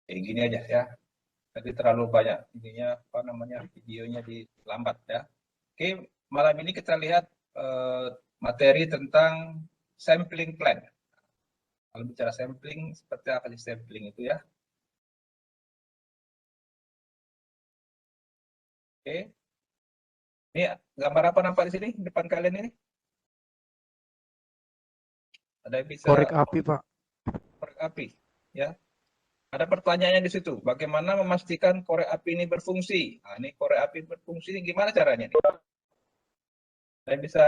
Kayak gini aja ya. Tadi terlalu banyak ininya apa namanya videonya di lambat ya. Oke, malam ini kita lihat materi tentang sampling plan. Kalau bicara sampling, seperti apa sih sampling itu ya? Oke, ini gambar apa nampak di sini depan kalian ini? Ada yang bisa Korek api, Pak. korek api, ya. Ada pertanyaannya di situ. Bagaimana memastikan korek api ini berfungsi? Nah, ini korek api berfungsi ini gimana caranya nih? Ada yang bisa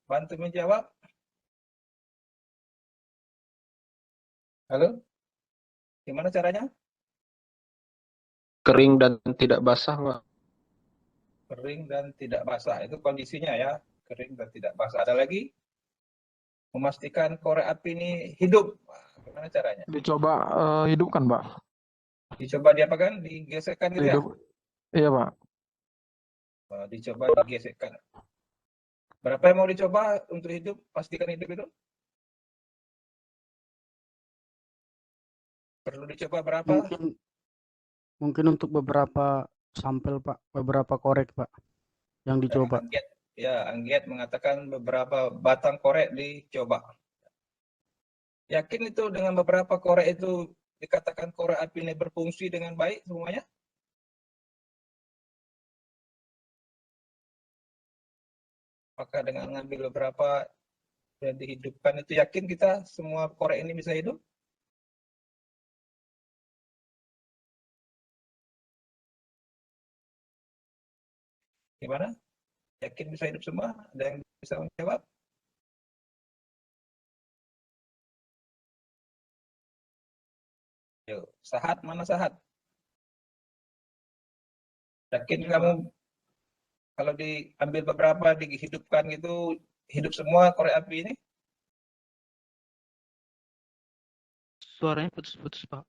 bantu menjawab? Halo? Gimana caranya? Kering dan tidak basah, Pak. Kering dan tidak basah. Itu kondisinya ya. Kering dan tidak basah. Ada lagi? Memastikan korek api ini hidup. Nah, gimana caranya? Dicoba hidupkan, Pak. Dicoba diapakan? Digesekkan gitu ya? Hidup. Iya, Pak. Dicoba digesekkan. Berapa yang mau dicoba untuk hidup? Pastikan hidup itu? Perlu dicoba berapa? Mungkin untuk beberapa sampel, Pak, beberapa korek, Pak, yang dicoba. Anggiat mengatakan beberapa batang korek dicoba. Yakin itu dengan beberapa korek itu dikatakan korek api ini berfungsi dengan baik semuanya? Apakah dengan mengambil beberapa dan dihidupkan itu yakin kita semua korek ini bisa hidup? Gimana? Yakin bisa hidup semua? Ada yang bisa menjawab? Yuk, Sahat, mana Sahat? Yakin kamu kalau diambil beberapa dihidupkan gitu hidup semua korek api ini? Suaranya putus-putus, Pak.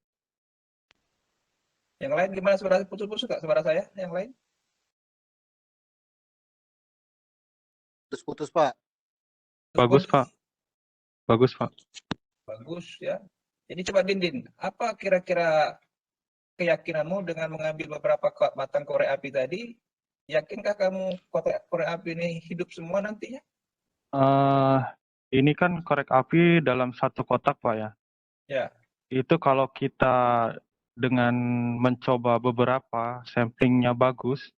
Yang lain gimana, suara putus-putus Kak, suara saya? Yang lain? Putus-putus, Pak. Bagus, Pak. Bagus, Pak. Bagus ya. Jadi coba Dindin, apa kira-kira keyakinanmu dengan mengambil beberapa batang korek api tadi? Yakinkah kamu korek api ini hidup semua nantinya? Ini kan korek api dalam satu kotak, Pak ya. Ya. Itu kalau kita dengan mencoba beberapa samplingnya bagus,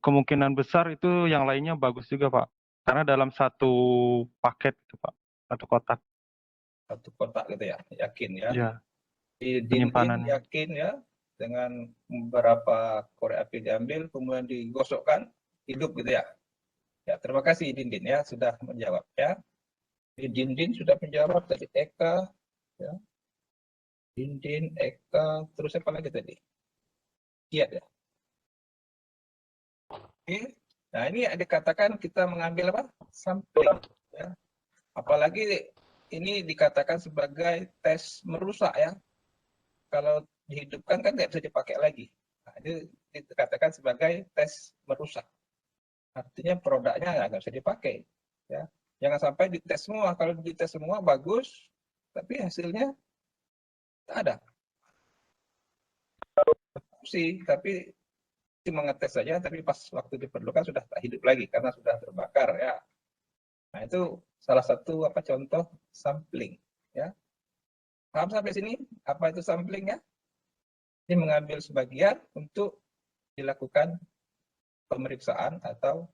kemungkinan besar itu yang lainnya bagus juga, Pak. Karena dalam satu paket itu, Pak. Satu kotak. Satu kotak gitu ya, yakin ya. Iya. Dindin Penyimpanannya. yakin ya dengan beberapa korek api diambil kemudian digosokkan hidup gitu ya. Ya, terima kasih Dindin ya sudah menjawab ya. Dindin sudah menjawab tadi, Eka ya. Dindin, Eka, terus apa lagi tadi? Kiat ya. Oke. Nah, ini dikatakan kita mengambil apa? Sampling ya. Apalagi ini dikatakan sebagai tes merusak ya. Kalau dihidupkan kan nggak bisa dipakai lagi. Nah, ini dikatakan sebagai tes merusak. Artinya produknya nggak bisa dipakai. Ya. Jangan sampai dites semua. Kalau dites semua bagus, tapi hasilnya tak ada. Fungsi, tapi cuma ngetes saja, tapi pas waktu diperlukan sudah tak hidup lagi karena sudah terbakar ya. Nah itu salah satu contoh sampling ya. Paham sampai sini apa itu sampling ya? Ini mengambil sebagian untuk dilakukan pemeriksaan atau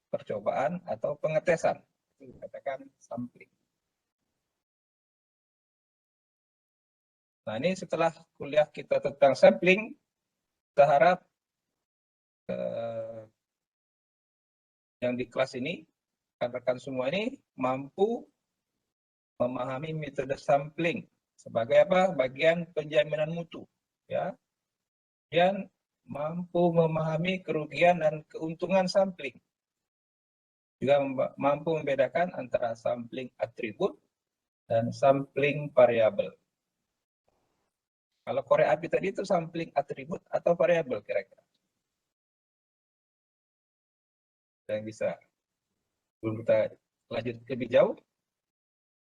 percobaan atau pengetesan. Itu dikatakan sampling. Nah ini setelah kuliah kita tentang sampling, kita harap yang di kelas ini, rekan-rekan semua ini mampu memahami metode sampling sebagai apa? Bagian penjaminan mutu, ya. Dan mampu memahami kerugian dan keuntungan sampling. Juga mampu membedakan antara sampling atribut dan sampling variabel. Kalau korek api tadi itu sampling atribut atau variabel kira-kira? Yang bisa belum kita lanjut lebih jauh.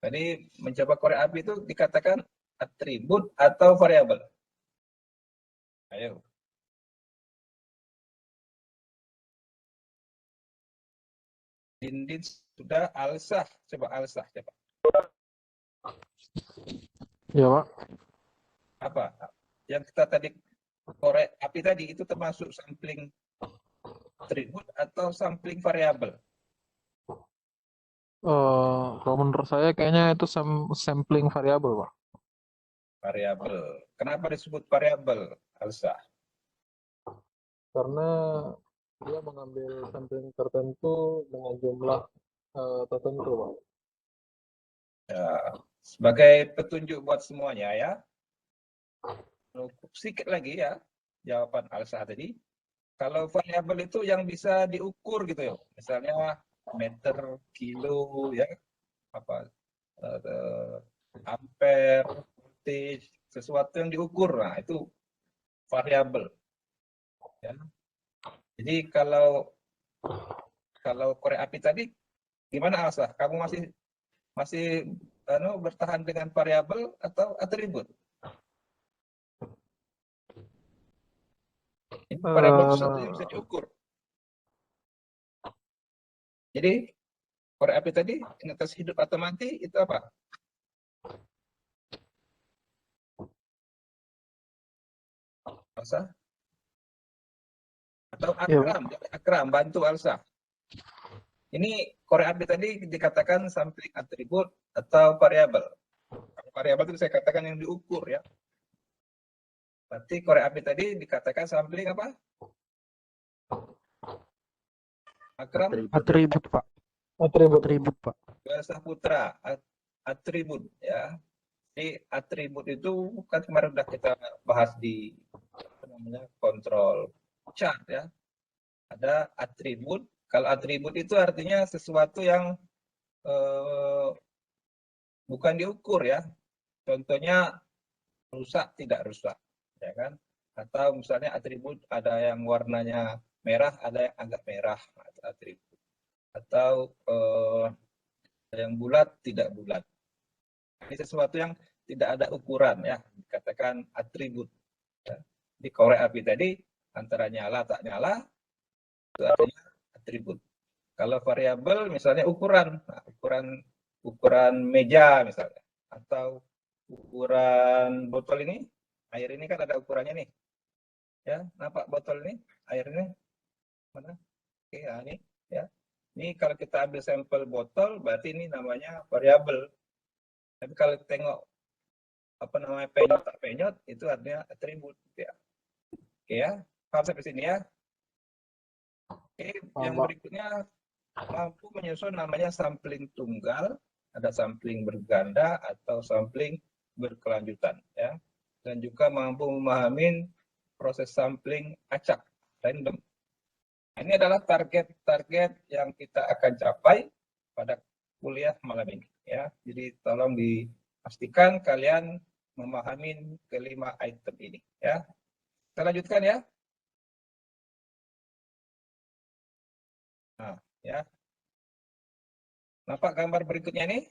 Tadi mencoba korek api itu dikatakan atribut atau variabel? Ayo. Dindin sudah, Alsah. Coba Alsah, coba. Ya, Pak. Apa? Yang kita tadi korek api tadi itu termasuk sampling atribut atau sampling variabel? Kalau menurut saya kayaknya itu sampling variabel, Pak. Variabel. Kenapa disebut variabel, Alsah? Karena dia mengambil sampling tertentu dengan jumlah tertentu, Pak. Ya, sebagai petunjuk buat semuanya ya. Sedikit lagi ya jawaban Alsah tadi. Kalau variabel itu yang bisa diukur gitu ya. Misalnya meter, kilo ya, apa ampere, voltage, sesuatu yang diukur. Nah, itu variabel. Ya. Jadi kalau korek api tadi gimana Alsah? Kamu masih bertahan dengan variabel atau atribut? Ini variabel itu sesuatu yang bisa diukur. Jadi korek api tadi entitas hidup atau mati itu apa? Alsah? Atau akram, bantu Alsah. Ini korek api tadi dikatakan sampling atribut atau variabel. Variabel itu saya katakan yang diukur ya. Berarti korek api tadi dikatakan sampling apa? Akram? Atribut, Pak. Atribut, Pak. Bahasa Putra, atribut ya. Jadi atribut itu kan kemarin sudah kita bahas di kontrol chart ya. Ada atribut. Kalau atribut itu artinya sesuatu yang bukan diukur ya. Contohnya rusak tidak rusak, ya kan? Atau misalnya atribut ada yang warnanya merah, ada yang agak merah atribut. Atau yang bulat tidak bulat. Ini sesuatu yang tidak ada ukuran ya, dikatakan atribut. Ya. Di korek api tadi antara nyala tak nyala itu artinya atribut. Kalau variabel misalnya ukuran, nah, ukuran meja misalnya, atau ukuran botol ini, air ini kan ada ukurannya nih, ya nampak botol ini, air ini mana? Oke, ya, ini ya. Ini kalau kita ambil sampel botol, berarti ini namanya variabel. Tapi kalau tengok apa namanya penyot tak penyot, itu artinya atribut. Ya. Oke ya, paham sampai sini ya. Oke, yang berikutnya mampu menyusun namanya sampling tunggal, ada sampling berganda atau sampling berkelanjutan ya. Dan juga mampu memahami proses sampling acak random. Ini adalah target-target yang kita akan capai pada kuliah malam ini ya. Jadi tolong dipastikan kalian memahami kelima item ini ya. Kita lanjutkan ya. Nah, ya. Nampak gambar berikutnya nih?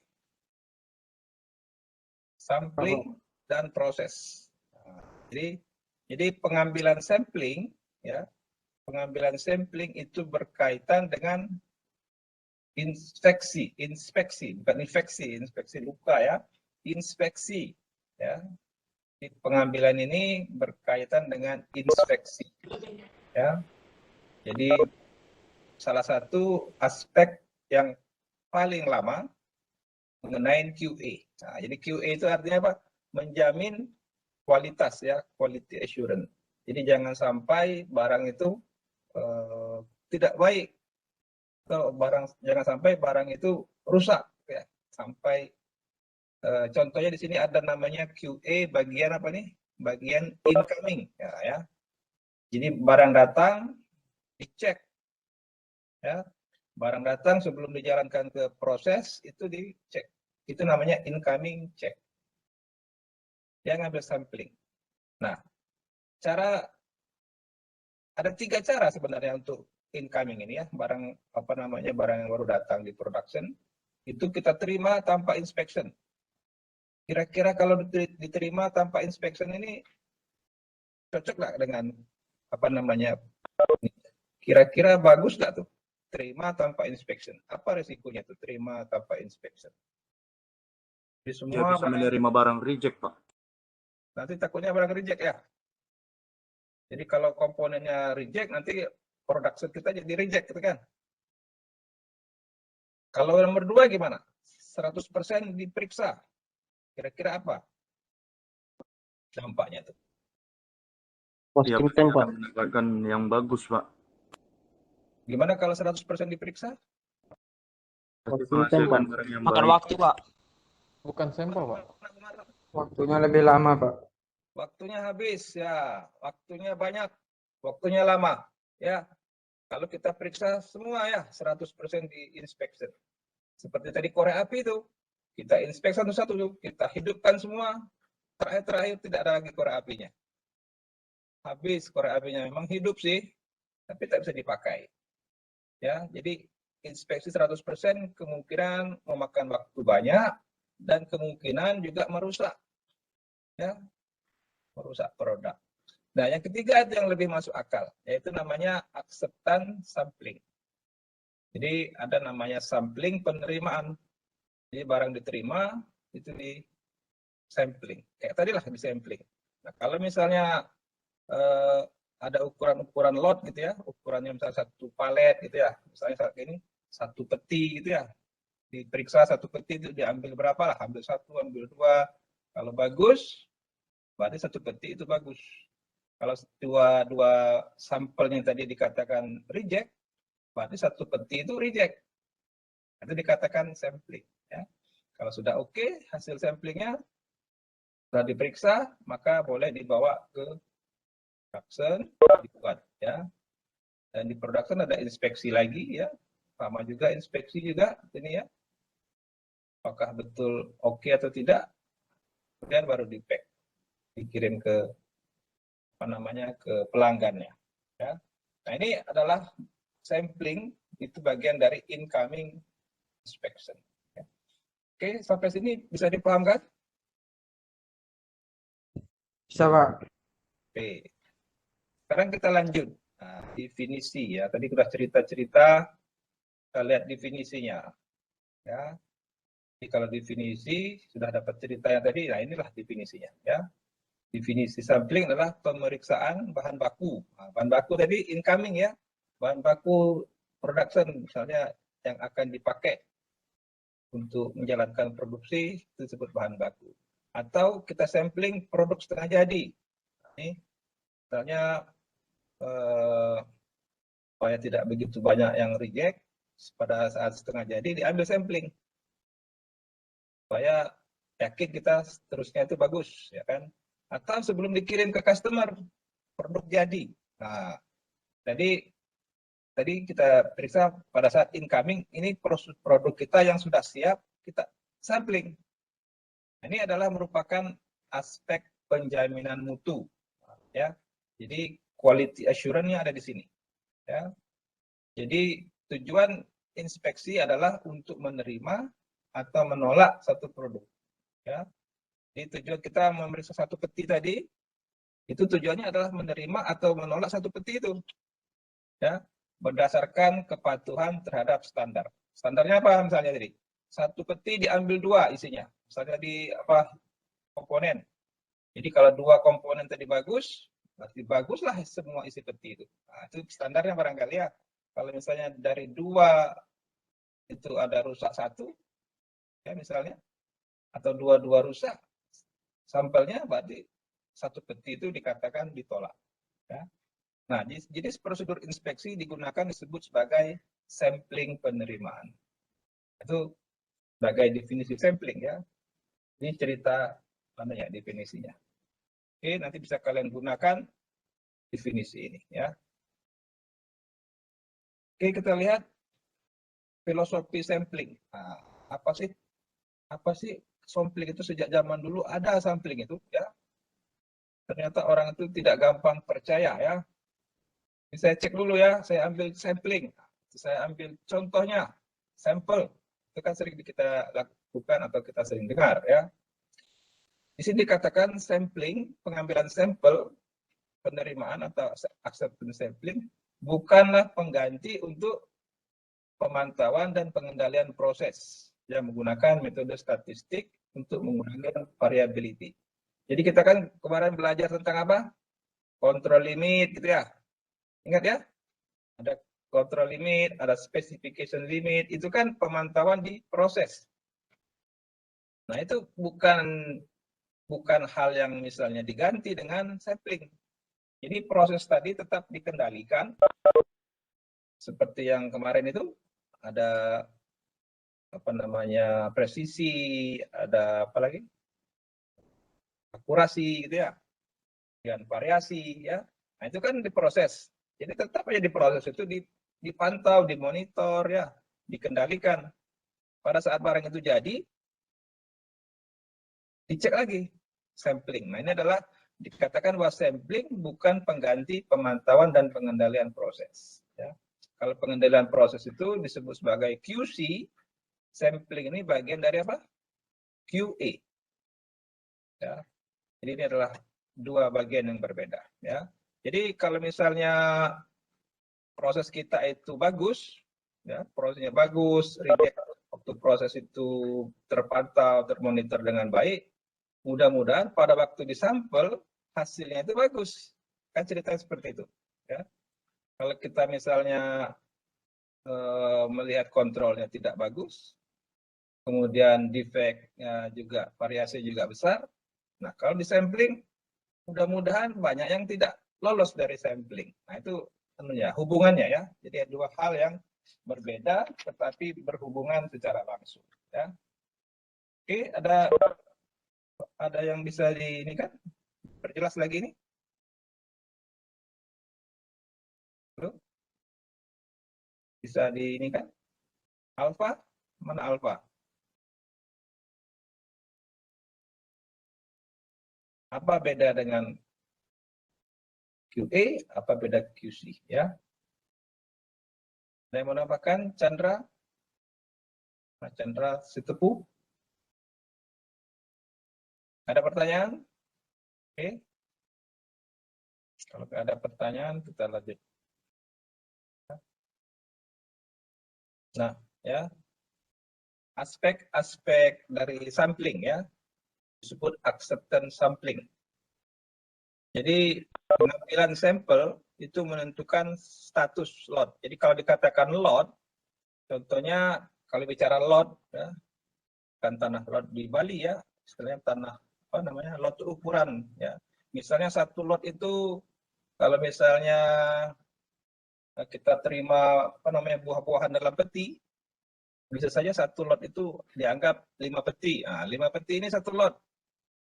Sampling dan proses. Nah, jadi pengambilan sampling ya. Pengambilan sampling itu berkaitan dengan inspeksi, bukan inspeksi luka ya, inspeksi ya. Jadi pengambilan ini berkaitan dengan inspeksi ya. Jadi salah satu aspek yang paling lama mengenai QA. Nah, jadi QA itu artinya apa? Menjamin kualitas ya, quality assurance. Jadi jangan sampai barang itu tidak baik. Kalau jangan sampai barang itu rusak ya. Sampai contohnya di sini ada namanya QA bagian apa nih? Bagian incoming ya. Jadi barang datang dicek ya. Barang datang sebelum dijalankan ke proses itu dicek. Itu namanya incoming check. Dia ngambil sampling. Nah, ada 3 cara sebenarnya untuk incoming ini ya, barang yang baru datang di production itu kita terima tanpa inspection. Kira-kira kalau diterima tanpa inspection ini cocok nggak dengan apa namanya? Kira-kira bagus nggak tuh? Terima tanpa inspection. Apa resikonya tuh terima tanpa inspection? Di Dia semua bisa menerima barang reject, Pak. nanti takutnya barang reject ya. Jadi kalau komponennya reject, nanti production kita jadi reject gitu kan. Kalau nomor 2 gimana? 100% diperiksa. Kira-kira apa dampaknya tuh? Dia Posting pasti tank, Pak. akan mendapatkan yang bagus, Pak. Gimana kalau 100% diperiksa? Pasti Posting tank, menghasilkan Pak. barang yang Makan baik. waktu, Pak. Bukan sampel, Pak. Waktunya lebih lama, Pak. Waktunya habis ya, waktunya banyak, waktunya lama ya. Kalau kita periksa semua ya 100% di inspection. Seperti tadi korek api itu, kita inspek satu-satu tuh, kita hidupkan semua. Terakhir tidak ada lagi korek apinya. Habis korek apinya, memang hidup sih, tapi tak bisa dipakai. Ya, jadi inspeksi 100% kemungkinan memakan waktu banyak dan kemungkinan juga merusak. Ya, merusak produk. Nah, yang ketiga itu yang lebih masuk akal, yaitu namanya acceptance sampling. Jadi ada namanya sampling penerimaan. Jadi barang diterima itu di sampling. Kayak tadi lah di sampling. Nah, kalau misalnya ada ukuran-ukuran lot gitu ya, ukurannya misalnya 1 palet gitu ya, misalnya saat ini 1 peti gitu ya, diperiksa 1 peti itu diambil berapa lah, ambil 1, ambil 2. Kalau bagus, berarti 1 peti itu bagus. Kalau dua sampelnya tadi dikatakan reject, berarti 1 peti itu reject. Itu dikatakan sampling. Ya. Kalau sudah oke, hasil samplingnya sudah diperiksa, maka boleh dibawa ke production, dibuat ya. Dan di production ada inspeksi lagi ya, sama juga inspeksi juga ini ya. Apakah betul oke atau tidak, kemudian baru di-pack, dikirim ke apa namanya ke pelanggannya ya. Nah, ini adalah sampling, itu bagian dari incoming inspection ya. Oke, sampai sini bisa dipahamkan? Bisa, Pak. Oke, sekarang kita lanjut. Nah, definisi ya, tadi sudah cerita-cerita, kita lihat definisinya ya. Jadi kalau definisi sudah dapat ceritanya tadi, nah inilah definisinya ya. Definisi sampling adalah pemeriksaan bahan baku. Nah, bahan baku tadi incoming ya, bahan baku production misalnya yang akan dipakai untuk menjalankan produksi itu disebut bahan baku. Atau kita sampling produk setengah jadi. Ini misalnya supaya tidak begitu banyak yang reject, pada saat setengah jadi diambil sampling. Supaya yakin kita seterusnya itu bagus ya kan. Atau sebelum dikirim ke customer produk jadi. Nah, jadi tadi kita periksa pada saat incoming, ini produk kita yang sudah siap kita sampling. Ini adalah merupakan aspek penjaminan mutu ya. Jadi quality assurance-nya ada di sini ya. Jadi tujuan inspeksi adalah untuk menerima atau menolak satu produk ya. Jadi tujuan kita memeriksa 1 peti tadi, itu tujuannya adalah menerima atau menolak 1 peti itu. Ya, berdasarkan kepatuhan terhadap standar. Standarnya apa misalnya tadi? 1 peti diambil 2 isinya. Misalnya di apa komponen. Jadi kalau 2 komponen tadi bagus, berarti baguslah semua isi peti itu. Nah, itu standarnya barangkali ya. Kalau misalnya dari 2 itu ada rusak 1, ya misalnya, atau 2 rusak, sampelnya berarti 1 peti itu dikatakan ditolak. Ya. Nah, jadi prosedur inspeksi digunakan disebut sebagai sampling penerimaan. Itu sebagai definisi sampling ya. Ini cerita mana ya definisinya. Oke, nanti bisa kalian gunakan definisi ini ya. Oke, kita lihat filosofi sampling. Nah, apa sih sampling itu? Sejak zaman dulu ada sampling itu ya. Ternyata orang itu tidak gampang percaya ya. Ini saya cek dulu ya, saya ambil sampling. Saya ambil contohnya, sampel. Itu kan sering kita lakukan atau kita sering dengar ya. Di sini dikatakan sampling, pengambilan sampel, penerimaan atau acceptance sampling bukanlah pengganti untuk pemantauan dan pengendalian proses yang menggunakan metode statistik untuk mengurangi variability. Jadi kita kan kemarin belajar tentang apa? Control limit gitu ya. Ingat ya? Ada control limit, ada specification limit, itu kan pemantauan di proses. Nah, itu bukan hal yang misalnya diganti dengan sampling. Jadi proses tadi tetap dikendalikan seperti yang kemarin itu ada apa namanya presisi, ada apa lagi? Akurasi gitu ya. Dan variasi ya. Nah, itu kan diproses. Jadi tetap aja diproses itu dipantau, dimonitor ya, dikendalikan. Pada saat barang itu jadi dicek lagi sampling. Nah, ini adalah dikatakan bahwa sampling bukan pengganti pemantauan dan pengendalian proses. Ya. Kalau pengendalian proses itu disebut sebagai QC, sampling ini bagian dari apa? QA. Ya. Jadi ini adalah dua bagian yang berbeda. Ya. Jadi kalau misalnya proses kita itu bagus, ya, prosesnya bagus, waktu proses itu terpantau, termonitor dengan baik, mudah-mudahan pada waktu disampel hasilnya itu bagus. Kan ceritanya seperti itu. Ya. Kalau kita misalnya melihat kontrolnya tidak bagus, kemudian defeknya juga, variasi juga besar, nah kalau di sampling, mudah-mudahan banyak yang tidak lolos dari sampling. Nah itu hubungannya ya. Jadi ada dua hal yang berbeda, tetapi berhubungan secara langsung. Ya. Oke, ada yang bisa ini kan perjelas lagi ini? Halo? Bisa ini kan? Alfa? Mana alfa? Apa beda dengan QA? Apa beda QC? Ya. Ada yang mau menambahkan? Chandra? Mas Chandra Sitepu? Ada pertanyaan? Oke. Kalau ada pertanyaan, kita lanjut. Nah, ya. Aspek-aspek dari sampling ya, disebut acceptance sampling. Jadi pengambilan sampel itu menentukan status lot. Jadi kalau dikatakan lot, contohnya kalau bicara lot, ya, kan tanah lot di Bali ya, istilahnya tanah apa namanya lot ukuran ya. Misalnya satu lot itu kalau misalnya kita terima apa namanya buah-buahan dalam peti, bisa saja satu lot itu dianggap 5 peti. Nah, 5 peti ini satu lot.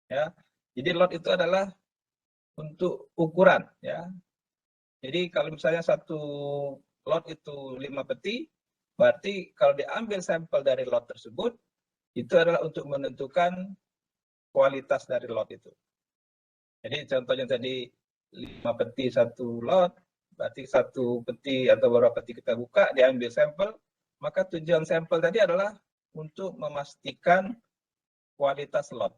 Ya. Jadi lot itu adalah untuk ukuran ya. Jadi kalau misalnya satu lot itu 5 peti, berarti kalau diambil sampel dari lot tersebut, itu adalah untuk menentukan kualitas dari lot itu. Jadi contohnya tadi 5 peti satu lot, berarti satu peti atau beberapa peti kita buka, diambil sampel, maka tujuan sampel tadi adalah untuk memastikan kualitas lot.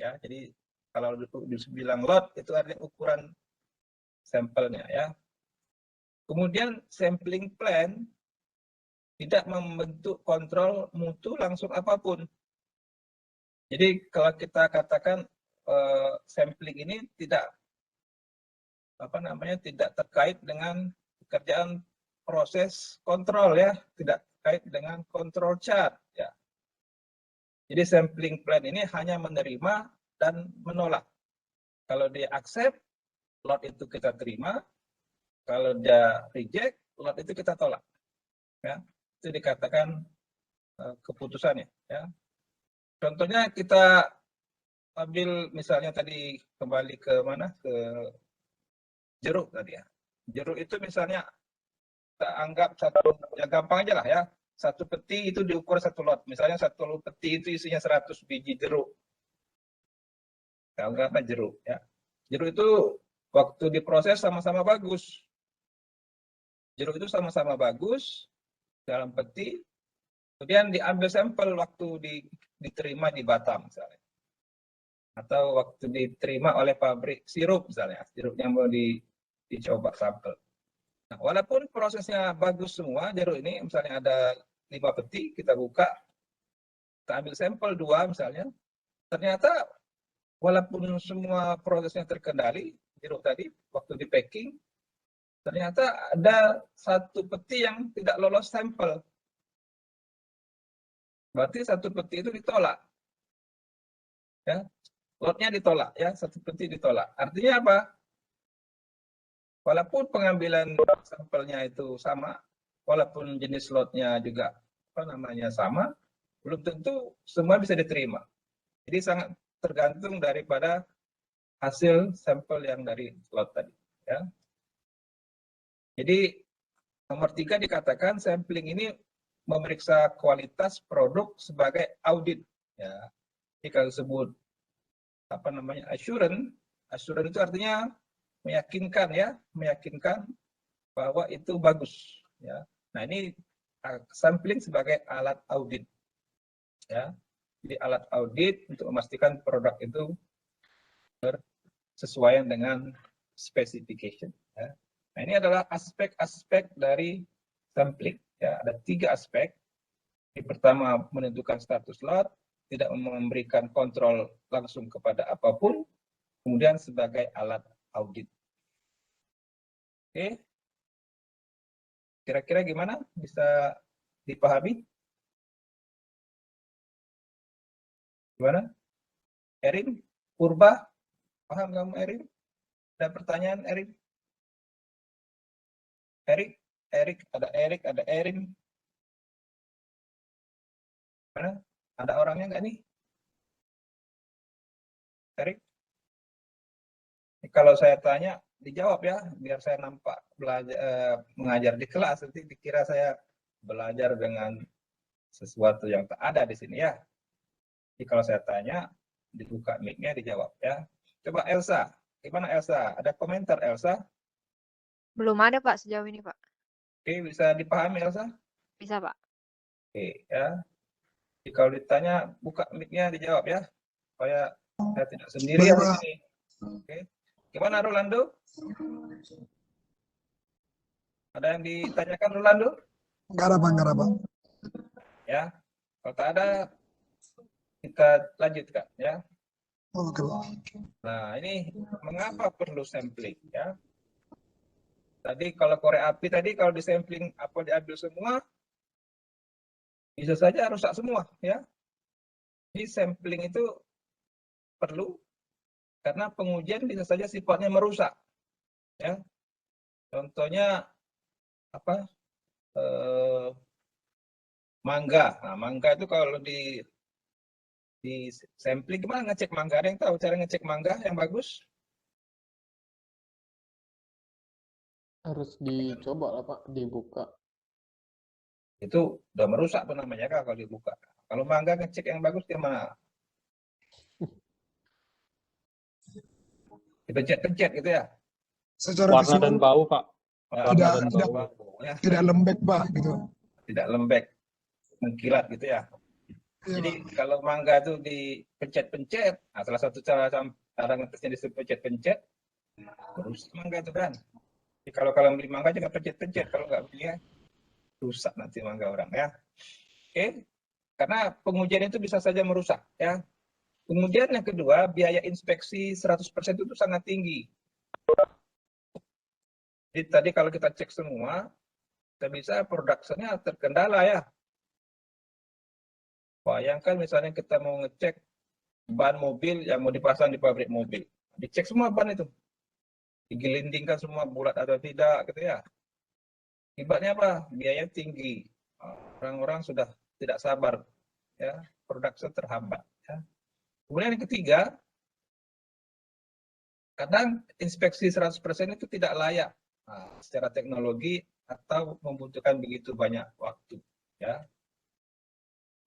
Ya, jadi kalau dibilang lot itu artinya ukuran sampelnya ya. Kemudian sampling plan tidak membentuk kontrol mutu langsung apapun. Jadi kalau kita katakan sampling ini tidak tidak terkait dengan pekerjaan proses kontrol ya, tidak terkait dengan kontrol chart ya. Jadi sampling plan ini hanya menerima dan menolak. Kalau dia accept, lot itu kita terima. Kalau dia reject, lot itu kita tolak. Ya, itu dikatakan keputusannya. Ya. Contohnya kita ambil misalnya tadi kembali ke mana, ke jeruk tadi ya. Jeruk itu misalnya kita anggap satu, ya gampang aja lah ya. Satu peti itu diukur satu lot. Misalnya satu peti itu isinya 100 biji jeruk. Kita anggap jeruk ya. Jeruk itu waktu diproses sama-sama bagus. Jeruk itu sama-sama bagus dalam peti. Kemudian diambil sampel waktu diterima di Batam misalnya. atau waktu diterima oleh pabrik sirup misalnya, sirup yang mau dicoba sampel. Nah, walaupun prosesnya bagus semua jeruk ini, misalnya ada 5 peti, kita buka, kita ambil sampel 2 misalnya, ternyata walaupun semua prosesnya terkendali, jeruk tadi waktu di packing, ternyata ada 1 peti yang tidak lolos sampel. Berarti 1 peti itu ditolak. Ya, lotnya ditolak, ya, 1 peti ditolak. Artinya apa? Walaupun pengambilan sampelnya itu sama, walaupun jenis lotnya juga sama, belum tentu semua bisa diterima. Jadi sangat tergantung daripada hasil sampel yang dari lot tadi. Ya. Jadi nomor 3 dikatakan sampling ini memeriksa kualitas produk sebagai audit. Ya. Jadi kalau disebut assurance itu artinya meyakinkan, ya, meyakinkan bahwa itu bagus. Ya. Nah, ini sampling sebagai alat audit. Ya. Jadi alat audit untuk memastikan produk itu bersesuaian dengan specification. Ya. Nah, ini adalah aspek-aspek dari sampling. Ya, ada 3 aspek. Yang pertama, menentukan status lot, tidak memberikan kontrol langsung kepada apapun, kemudian sebagai alat audit. Oke. Kira-kira gimana? Bisa dipahami? Gimana? Erin? Purba? Paham kamu, Erin? Ada pertanyaan, Erin? Erik, ada Erin. Mana? Ada orangnya nggak nih? Erik? Kalau saya tanya, dijawab ya, biar saya nampak belajar mengajar di kelas, nanti dikira saya belajar dengan sesuatu yang tak ada di sini ya. Jadi kalau saya tanya, dibuka mic-nya, dijawab ya. Coba Elsa, gimana Elsa? Ada komentar Elsa? Belum ada Pak sejauh ini Pak. Oke, bisa dipahami Elsa? Bisa Pak. Oke ya. Jadi kalau ditanya, buka mic-nya, dijawab ya, supaya saya tidak sendirian di sini. Oke. Gimana Rolando? Ada yang ditanyakan Rolando? Enggak ada Pak. Ya, kalau tak ada, kita lanjutkan ya. Oke Pak. Nah, ini mengapa perlu sampling ya? Tadi kalau korek api tadi kalau disampling apa diambil semua, bisa saja rusak semua ya. Jadi sampling itu perlu karena pengujian bisa saja sifatnya merusak ya. Contohnya apa? Mangga. Nah, mangga itu kalau di sampling gimana ngecek mangga? Ada yang tahu cara ngecek mangga yang bagus? Harus dicoba lah Pak, dibuka. Itu udah merusak tuh namanya kalau dibuka. Kalau mangga ngecek yang bagus gimana? Dipencet-pencet gitu ya? Secara Warna dan visual bau, Pak. tidak lembek Pak gitu. Tidak lembek, mengkilat gitu ya. Iya, Jadi Pak. kalau mangga itu dipencet-pencet, nah salah satu cara ngetesnya dipencet-pencet, terus mangga itu kan. Jadi kalau beli mangga juga pencet-pencet, kalau nggak beli ya rusak nanti mangga orang ya. Oke, karena pengujian itu bisa saja merusak ya. Kemudian yang kedua, biaya inspeksi 100% itu sangat tinggi. Jadi tadi kalau kita cek semua, kita bisa produksinya terkendala ya. Bayangkan misalnya kita mau ngecek ban mobil yang mau dipasang di pabrik mobil. Dicek semua ban itu. Digelindingkan semua bulat atau tidak gitu ya. Akibatnya apa? Biaya tinggi. Orang-orang sudah tidak sabar ya, produksi terhambat ya. Kemudian yang ketiga, kadang inspeksi 100% itu tidak layak secara teknologi atau membutuhkan begitu banyak waktu ya.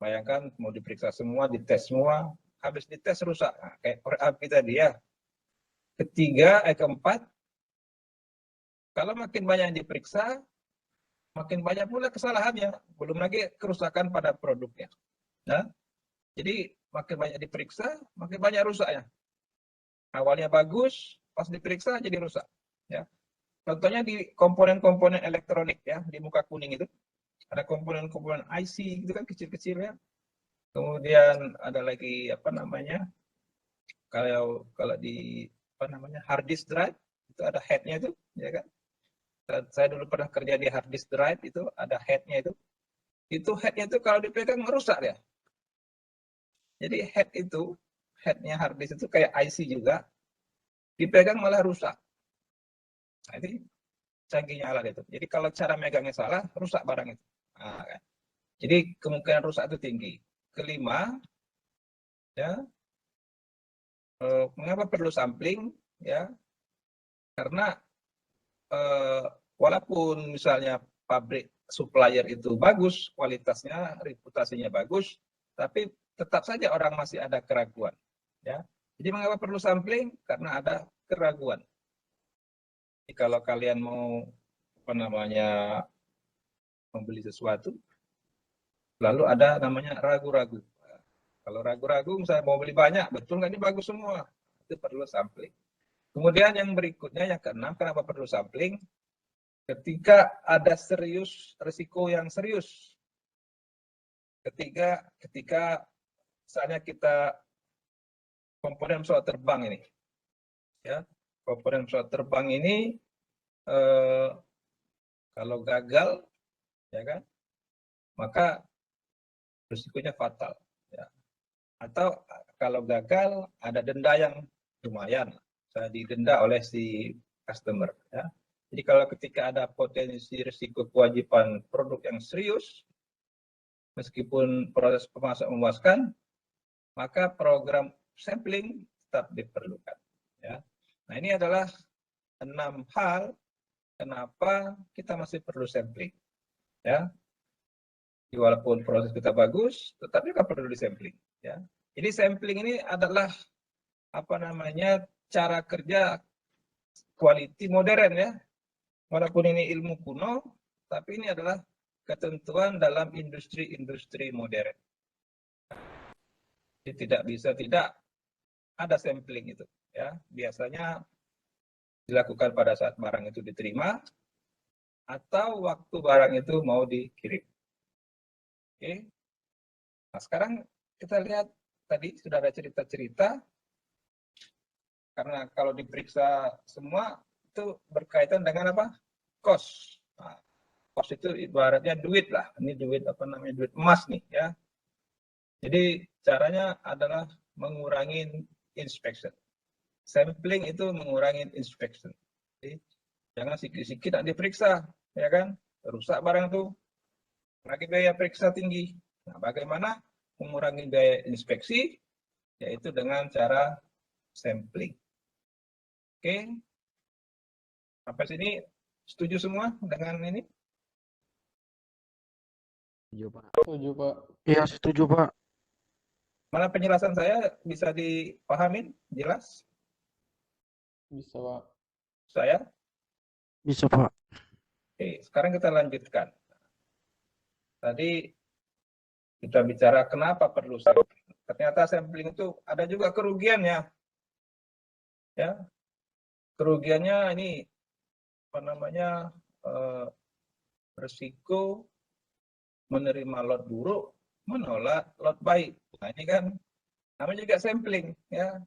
Bayangkan mau diperiksa semua, dites semua, habis dites rusak. Nah, kayak korek api tadi ya. Keempat, kalau makin banyak yang diperiksa, makin banyak pula kesalahannya. Belum lagi kerusakan pada produknya. Nah, jadi makin banyak diperiksa, makin banyak rusaknya. Awalnya bagus, pas diperiksa jadi rusak. Ya. Contohnya di komponen-komponen elektronik ya, di muka kuning itu. Ada komponen-komponen IC itu kan kecil-kecil ya. Kemudian ada lagi apa namanya? Kalau di apa namanya? Hard disk drive itu ada head-nya itu, ya kan? Saya dulu pernah kerja di hard disk drive itu ada head-nya itu. Itu head-nya itu kalau dipegang merusak ya. Jadi head-nya hard disk itu kayak IC juga. Dipegang malah rusak. Nah, ini canggihnya alat itu. Jadi kalau cara megangnya salah, rusak barang itu. Nah, kan. Jadi kemungkinan rusak itu tinggi. Kelima, ya, mengapa perlu sampling? Ya, karena walaupun misalnya pabrik supplier itu bagus, kualitasnya, reputasinya bagus, tapi tetap saja orang masih ada keraguan. Ya, jadi mengapa perlu sampling? Karena ada keraguan. Jadi kalau kalian mau apa namanya membeli sesuatu, lalu ada namanya ragu-ragu. Kalau ragu-ragu, misalnya mau beli banyak, betul nggak ini bagus semua? Itu perlu sampling. Kemudian yang berikutnya, yang keenam, kenapa perlu sampling? Ketika ada risiko yang serius. Ketika misalnya kita komponen pesawat terbang ini, ya komponen pesawat terbang ini kalau gagal, ya kan, maka risikonya fatal. Ya. Atau kalau gagal ada denda yang lumayan, saya didenda oleh si customer. Ya. Jadi kalau ketika ada potensi risiko kewajiban produk yang serius, meskipun proses pemasakan memuaskan, maka program sampling tetap diperlukan. Ya. Nah ini adalah 6 hal kenapa kita masih perlu sampling. Ya. Walaupun proses kita bagus, tetapi kan perlu disampling. Ya. Jadi sampling ini adalah apa namanya cara kerja quality modern ya. Walaupun ini ilmu kuno, tapi ini adalah ketentuan dalam industri-industri modern. Jadi tidak ada sampling itu. Ya, biasanya dilakukan pada saat barang itu diterima atau waktu barang itu mau dikirim. Oke. Nah, sekarang kita lihat tadi sudah ada cerita-cerita karena kalau diperiksa semua itu berkaitan dengan apa? Cost. Nah, cost itu ibaratnya duit lah. Ini duit apa namanya? Duit emas nih ya. Jadi caranya adalah mengurangi inspection. Sampling itu mengurangi inspection. Jadi, jangan sikit-sikit tak diperiksa, ya kan? Rusak barang itu, lagi biaya periksa tinggi. Nah, bagaimana mengurangi biaya inspeksi? Yaitu dengan cara sampling. Oke, sampai sini setuju semua dengan ini? Setuju, Pak. Setuju, Pak. Iya, setuju, Pak. Mana penjelasan saya bisa dipahamin jelas? Bisa, Pak. Saya? Bisa, Pak. Oke, sekarang kita lanjutkan. Tadi kita bicara kenapa perlu sampling. Ternyata sampling itu ada juga kerugiannya. Ya, kerugiannya ini apa namanya risiko menerima lot buruk, menolak lot baik. Nah ini kan namanya juga sampling. Ya,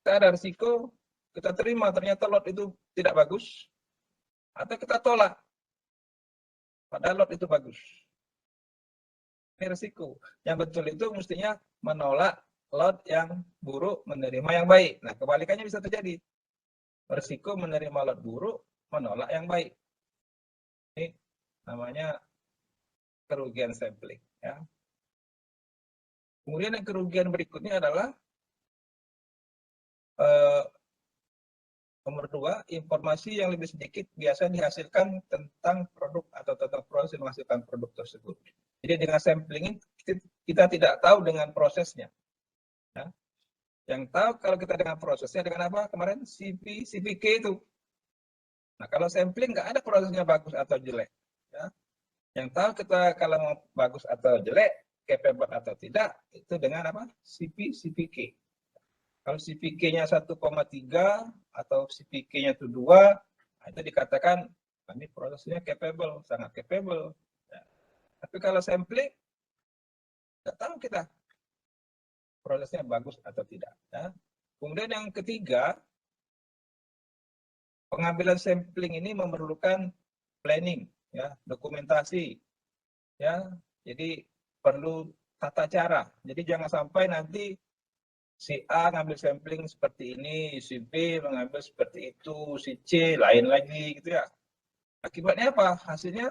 kita ada risiko, kita terima ternyata lot itu tidak bagus, atau kita tolak, padahal lot itu bagus. Ini risiko. Yang betul itu mestinya menolak lot yang buruk, menerima yang baik. Nah kebalikannya bisa terjadi. Risiko menerima lot buruk, menolak yang baik. Ini namanya kerugian sampling. Ya. Kemudian yang kerugian berikutnya adalah nomor 2, informasi yang lebih sedikit biasanya dihasilkan tentang produk atau tentang proses menghasilkan produk tersebut. Jadi dengan sampling ini kita tidak tahu dengan prosesnya. Ya. Yang tahu kalau kita dengan prosesnya dengan apa? Kemarin CPK itu. Nah kalau sampling nggak ada prosesnya bagus atau jelek. Ya. Yang tahu kita kalau mau bagus atau jelek, capable atau tidak, itu dengan apa? CPK. Kalau CPK-nya 1,3 atau CPK-nya itu 2, itu dikatakan ini prosesnya capable, sangat capable. Ya. Tapi kalau sampling, nggak tahu kita prosesnya bagus atau tidak. Ya. Kemudian yang ketiga, pengambilan sampling ini memerlukan planning, ya, dokumentasi, ya. Jadi perlu tata cara. Jadi jangan sampai nanti si A ngambil sampling seperti ini, si B mengambil seperti itu, si C lain lagi gitu ya. Akibatnya apa? Hasilnya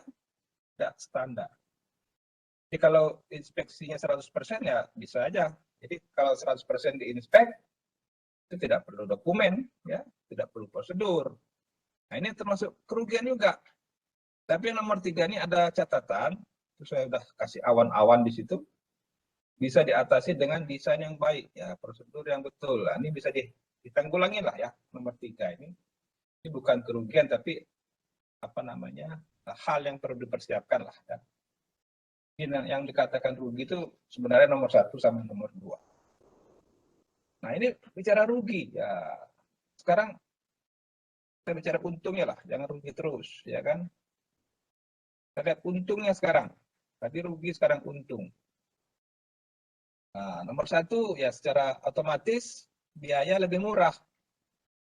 tidak standar. Jadi kalau inspeksinya 100% ya bisa aja. Jadi kalau 100% diinspek, itu tidak perlu dokumen, ya, tidak perlu prosedur. Nah ini termasuk kerugian juga. Tapi yang nomor 3 ini ada catatan, itu saya sudah kasih awan-awan di situ. Bisa diatasi dengan desain yang baik, ya, prosedur yang betul. Nah, ini bisa ditanggulangi lah ya, nomor 3 ini. Ini bukan kerugian, tapi apa namanya, hal yang perlu dipersiapkan lah. Ya. Ini yang dikatakan rugi itu sebenarnya nomor 1 sama nomor 2. Nah ini bicara rugi, ya. Sekarang kita bicara untungnya lah, jangan rugi terus, ya kan. Kita lihat untungnya sekarang. Tadi rugi, sekarang untung. Nah, nomor 1 ya secara otomatis biaya lebih murah,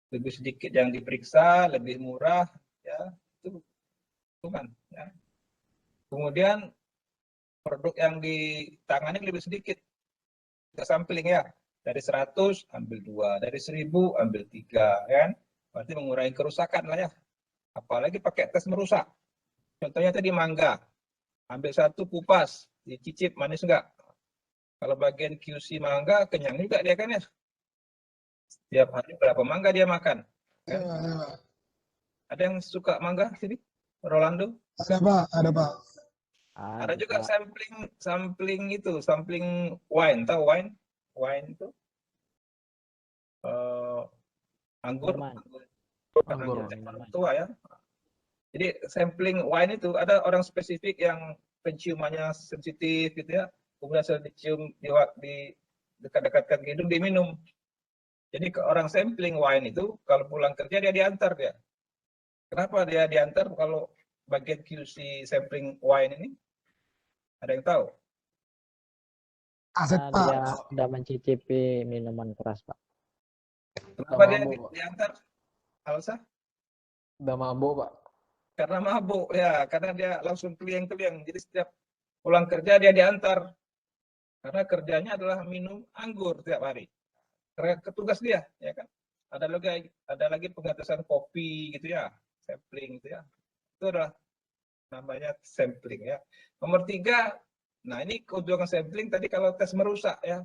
lebih sedikit yang diperiksa, lebih murah, ya itu kan. Ya. Kemudian produk yang ditangani lebih sedikit, kita sampling ya, dari 100 ambil 2, dari 1000 ambil 3, kan? Berarti mengurangi kerusakan lah ya. Apalagi pakai tes merusak. Contohnya tadi mangga, ambil 1 kupas, dicicip manis enggak. Kalau bagian QC mangga, kenyang juga dia kan ya. Setiap hari berapa mangga dia makan. Kan? Ada yang suka mangga sini? Rolando? Ada Pak, ada Pak. Ada juga sampling itu, sampling wine. Tahu wine? Wine itu anggur. Anggur. Tua ya. Jadi sampling wine itu ada orang spesifik yang penciumannya sensitif gitu ya. Kemudian setelah dicium di dekat-dekatkan ke hidung diminum. Jadi ke orang sampling wine itu kalau pulang kerja dia diantar dia. Kenapa dia diantar kalau bagian QC sampling wine ini? Ada yang tahu? Aset Pak. Dia sudah mencicipi minuman keras, Pak. Kenapa dia mabuk, Pak. diantar? Alsa? Udah mabuk, Pak. Karena mabuk ya, karena dia langsung keliang-keliang. Jadi setiap pulang kerja dia diantar. Karena kerjanya adalah minum anggur tiap hari. Karena ketugas dia, ya kan. Ada lagi pengetesan kopi gitu ya, sampling gitu ya. Itu adalah namanya sampling ya. Nomor 3, nah ini keuntungan sampling tadi kalau tes merusak ya.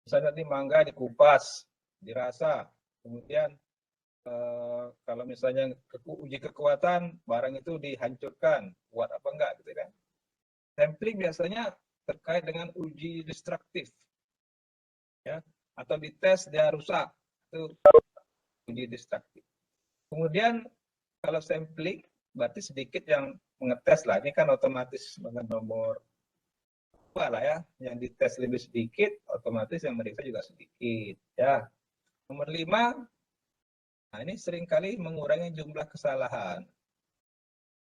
Misalnya di mangga dikupas, dirasa, kemudian kalau misalnya uji kekuatan, barang itu dihancurkan, kuat apa enggak gitu kan. Sampling biasanya terkait dengan uji destruktif, ya, atau dites dia rusak, itu uji destruktif. Kemudian kalau sampling berarti sedikit yang mengetes lah, ini kan otomatis dengan nomor 2 lah ya, yang dites lebih sedikit, otomatis yang meriksa juga sedikit, ya. Nomor 5, nah ini seringkali mengurangi jumlah kesalahan,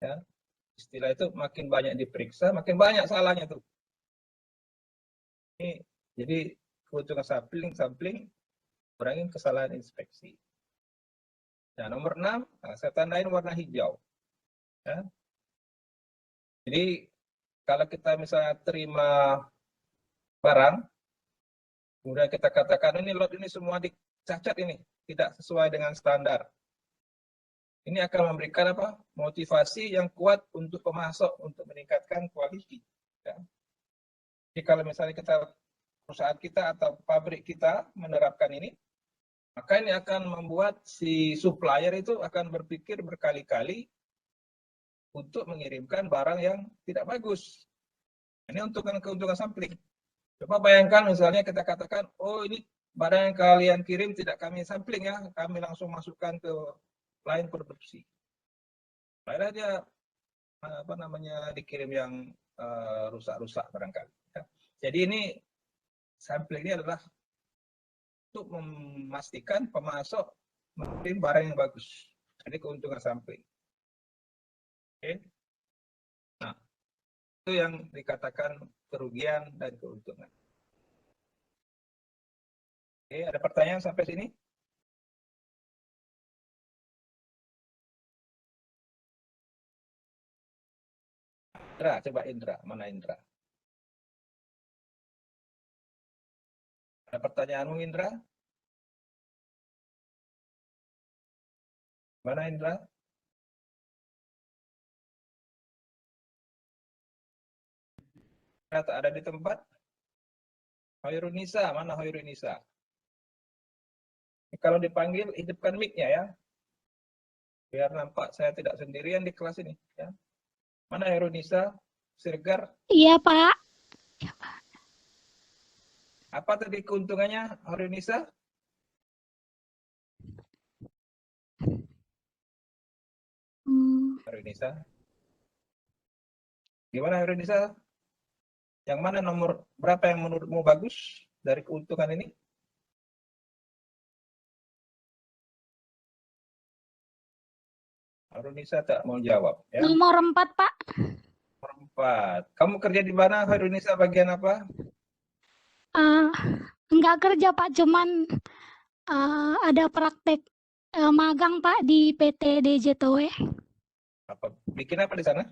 ya. Istilah itu makin banyak diperiksa, makin banyak salahnya tuh. Ini jadi keuntungan sampling kurangin kesalahan inspeksi. Nah, nomor 6, nah, saya tandain warna hijau. Ya. Jadi kalau kita misalnya terima barang, kemudian kita katakan ini lot ini semua dicacat ini, tidak sesuai dengan standar. Ini akan memberikan apa? Motivasi yang kuat untuk pemasok untuk meningkatkan quality. Ya. Jadi kalau misalnya perusahaan kita atau pabrik kita menerapkan ini, maka ini akan membuat si supplier itu akan berpikir berkali-kali untuk mengirimkan barang yang tidak bagus. Ini untuk keuntungan sampling. Coba bayangkan misalnya kita katakan, oh ini barang yang kalian kirim tidak kami sampling ya, kami langsung masukkan ke line produksi. Akhirnya dia dikirim yang rusak-rusak barangkali. Ya. Jadi ini sampling ini adalah untuk memastikan pemasok membeli barang yang bagus. Jadi keuntungan sampling. Oke. Nah, itu yang dikatakan kerugian dan keuntungan. Oke, ada pertanyaan sampai sini? Indra, coba Indra. Mana Indra? Ada pertanyaanmu Indra? Mana Indra? Tak ada di tempat? Hoirunisa, mana Hoirunisa? Kalau dipanggil, hidupkan mic-nya ya. Biar nampak saya tidak sendirian di kelas ini. Ya. Mana Hoirunisa? Sirgar? Iya, Pak. Apa tadi keuntungannya Hoirunisa? Hoirunisa? Gimana Hoirunisa? Yang mana nomor berapa yang menurutmu bagus dari keuntungan ini? Hoirunisa tak mau jawab. Ya. Nomor 4, Pak. Nomor 4. Kamu kerja di mana Hoirunisa, bagian apa? Enggak kerja, Pak. Cuman ada praktek magang, Pak, di PT DJTW. Apa? Bikin apa di sana?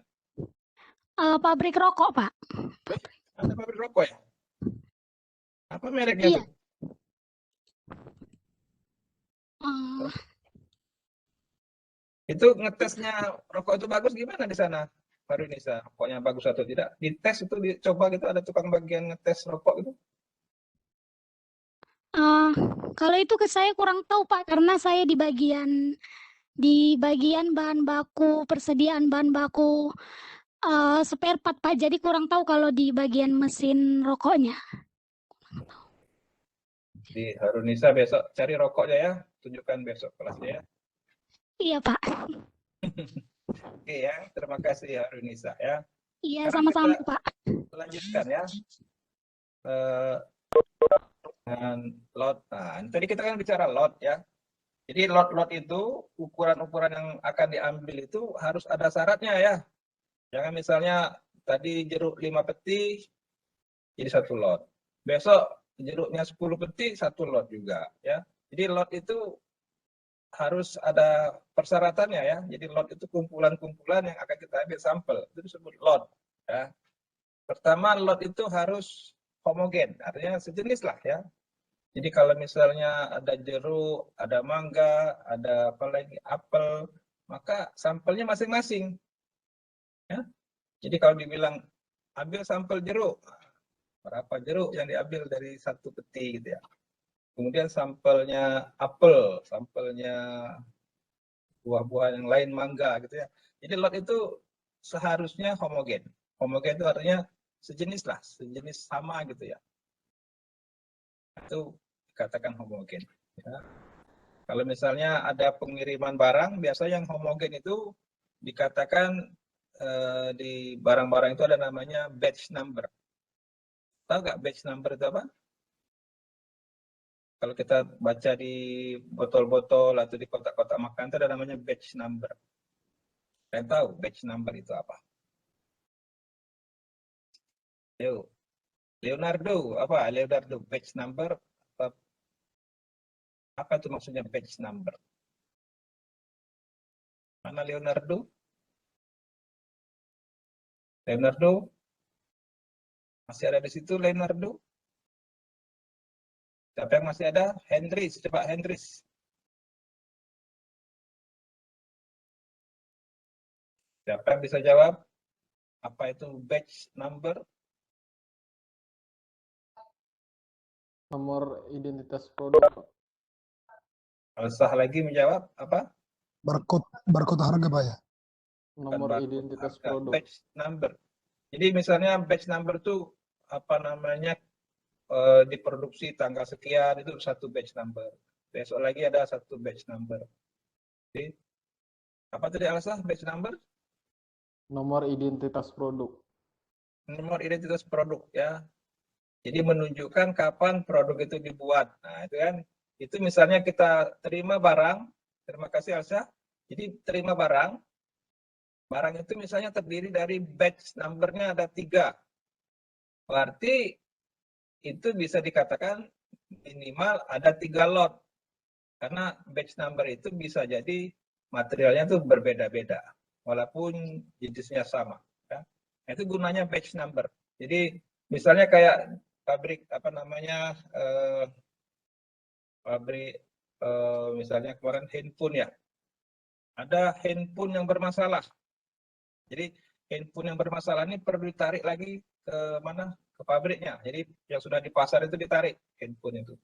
Pabrik rokok, Pak. Ada pabrik rokok ya? Apa mereknya? Iya. Tuh? Itu ngetesnya rokok itu bagus gimana di sana, Hoirunisa? Rokoknya bagus atau tidak? Dites itu, dicoba gitu, ada tukang bagian ngetes rokok gitu? Kalau itu saya kurang tahu, Pak, karena saya di bagian bahan baku, persediaan bahan baku spare part, Pak. Jadi kurang tahu kalau di bagian mesin rokoknya. Di Hoirunisa besok cari rokoknya ya, tunjukkan besok kelasnya ya. Iya, Pak. Oke ya, terima kasih Hoirunisa ya. Iya, Sekarang sama-sama, kita Pak. lanjutkan ya. Dengan lot. Nah, tadi kita kan bicara lot ya. Jadi lot-lot itu, ukuran-ukuran yang akan diambil itu harus ada syaratnya ya. Jangan misalnya tadi jeruk 5 peti jadi 1 lot. Besok jeruknya 10 peti 1 lot juga ya. Jadi lot itu harus ada persyaratannya ya. Jadi lot itu kumpulan-kumpulan yang akan kita ambil sampel. Itu disebut lot ya. Pertama, lot itu harus homogen, artinya sejenis lah ya. Jadi kalau misalnya ada jeruk, ada mangga, ada apa lagi, apel, maka sampelnya masing-masing. Ya. Jadi kalau dibilang ambil sampel jeruk, berapa jeruk yang diambil dari 1 peti gitu ya. Kemudian sampelnya apel, sampelnya buah-buahan yang lain, mangga gitu ya. Jadi lot itu seharusnya homogen. Homogen itu artinya sejenis lah, sejenis sama gitu ya. Itu dikatakan homogen. Ya. Kalau misalnya ada pengiriman barang, biasa yang homogen itu dikatakan di barang-barang itu ada namanya batch number. Tahu nggak batch number itu apa? Kalau kita baca di botol-botol atau di kotak-kotak makan itu ada namanya batch number. Kalian tahu batch number itu apa? Yuk. Leonardo, apa? Leonardo, batch number. Apa itu maksudnya batch number? Mana Leonardo? Leonardo? Masih ada di situ Leonardo? Siapa yang masih ada? Hendris, coba Hendris. Siapa yang bisa jawab? Apa itu batch number? Nomor identitas produk. Kalau sah lagi menjawab apa? Barcode harga, Pak ya. Nomor identitas produk. Batch number. Jadi misalnya batch number itu apa namanya diproduksi tanggal sekian, itu 1 batch number. Besok lagi ada 1 batch number. Jadi, apa tadi alasan batch number? Nomor identitas produk. Nomor identitas produk ya. Jadi menunjukkan kapan produk itu dibuat. Nah, itu kan, itu misalnya kita terima barang, terima kasih Elsa. Jadi terima barang itu misalnya terdiri dari batch number-nya ada 3. Berarti itu bisa dikatakan minimal ada 3 lot. Karena batch number itu bisa jadi materialnya itu berbeda-beda, walaupun jenisnya sama. Ya. Itu gunanya batch number. Jadi misalnya kayak pabrik misalnya kemarin handphone ya, ada handphone yang bermasalah. Jadi handphone yang bermasalah ini perlu ditarik lagi ke mana? Ke pabriknya. Jadi yang sudah di pasar itu ditarik handphone itu.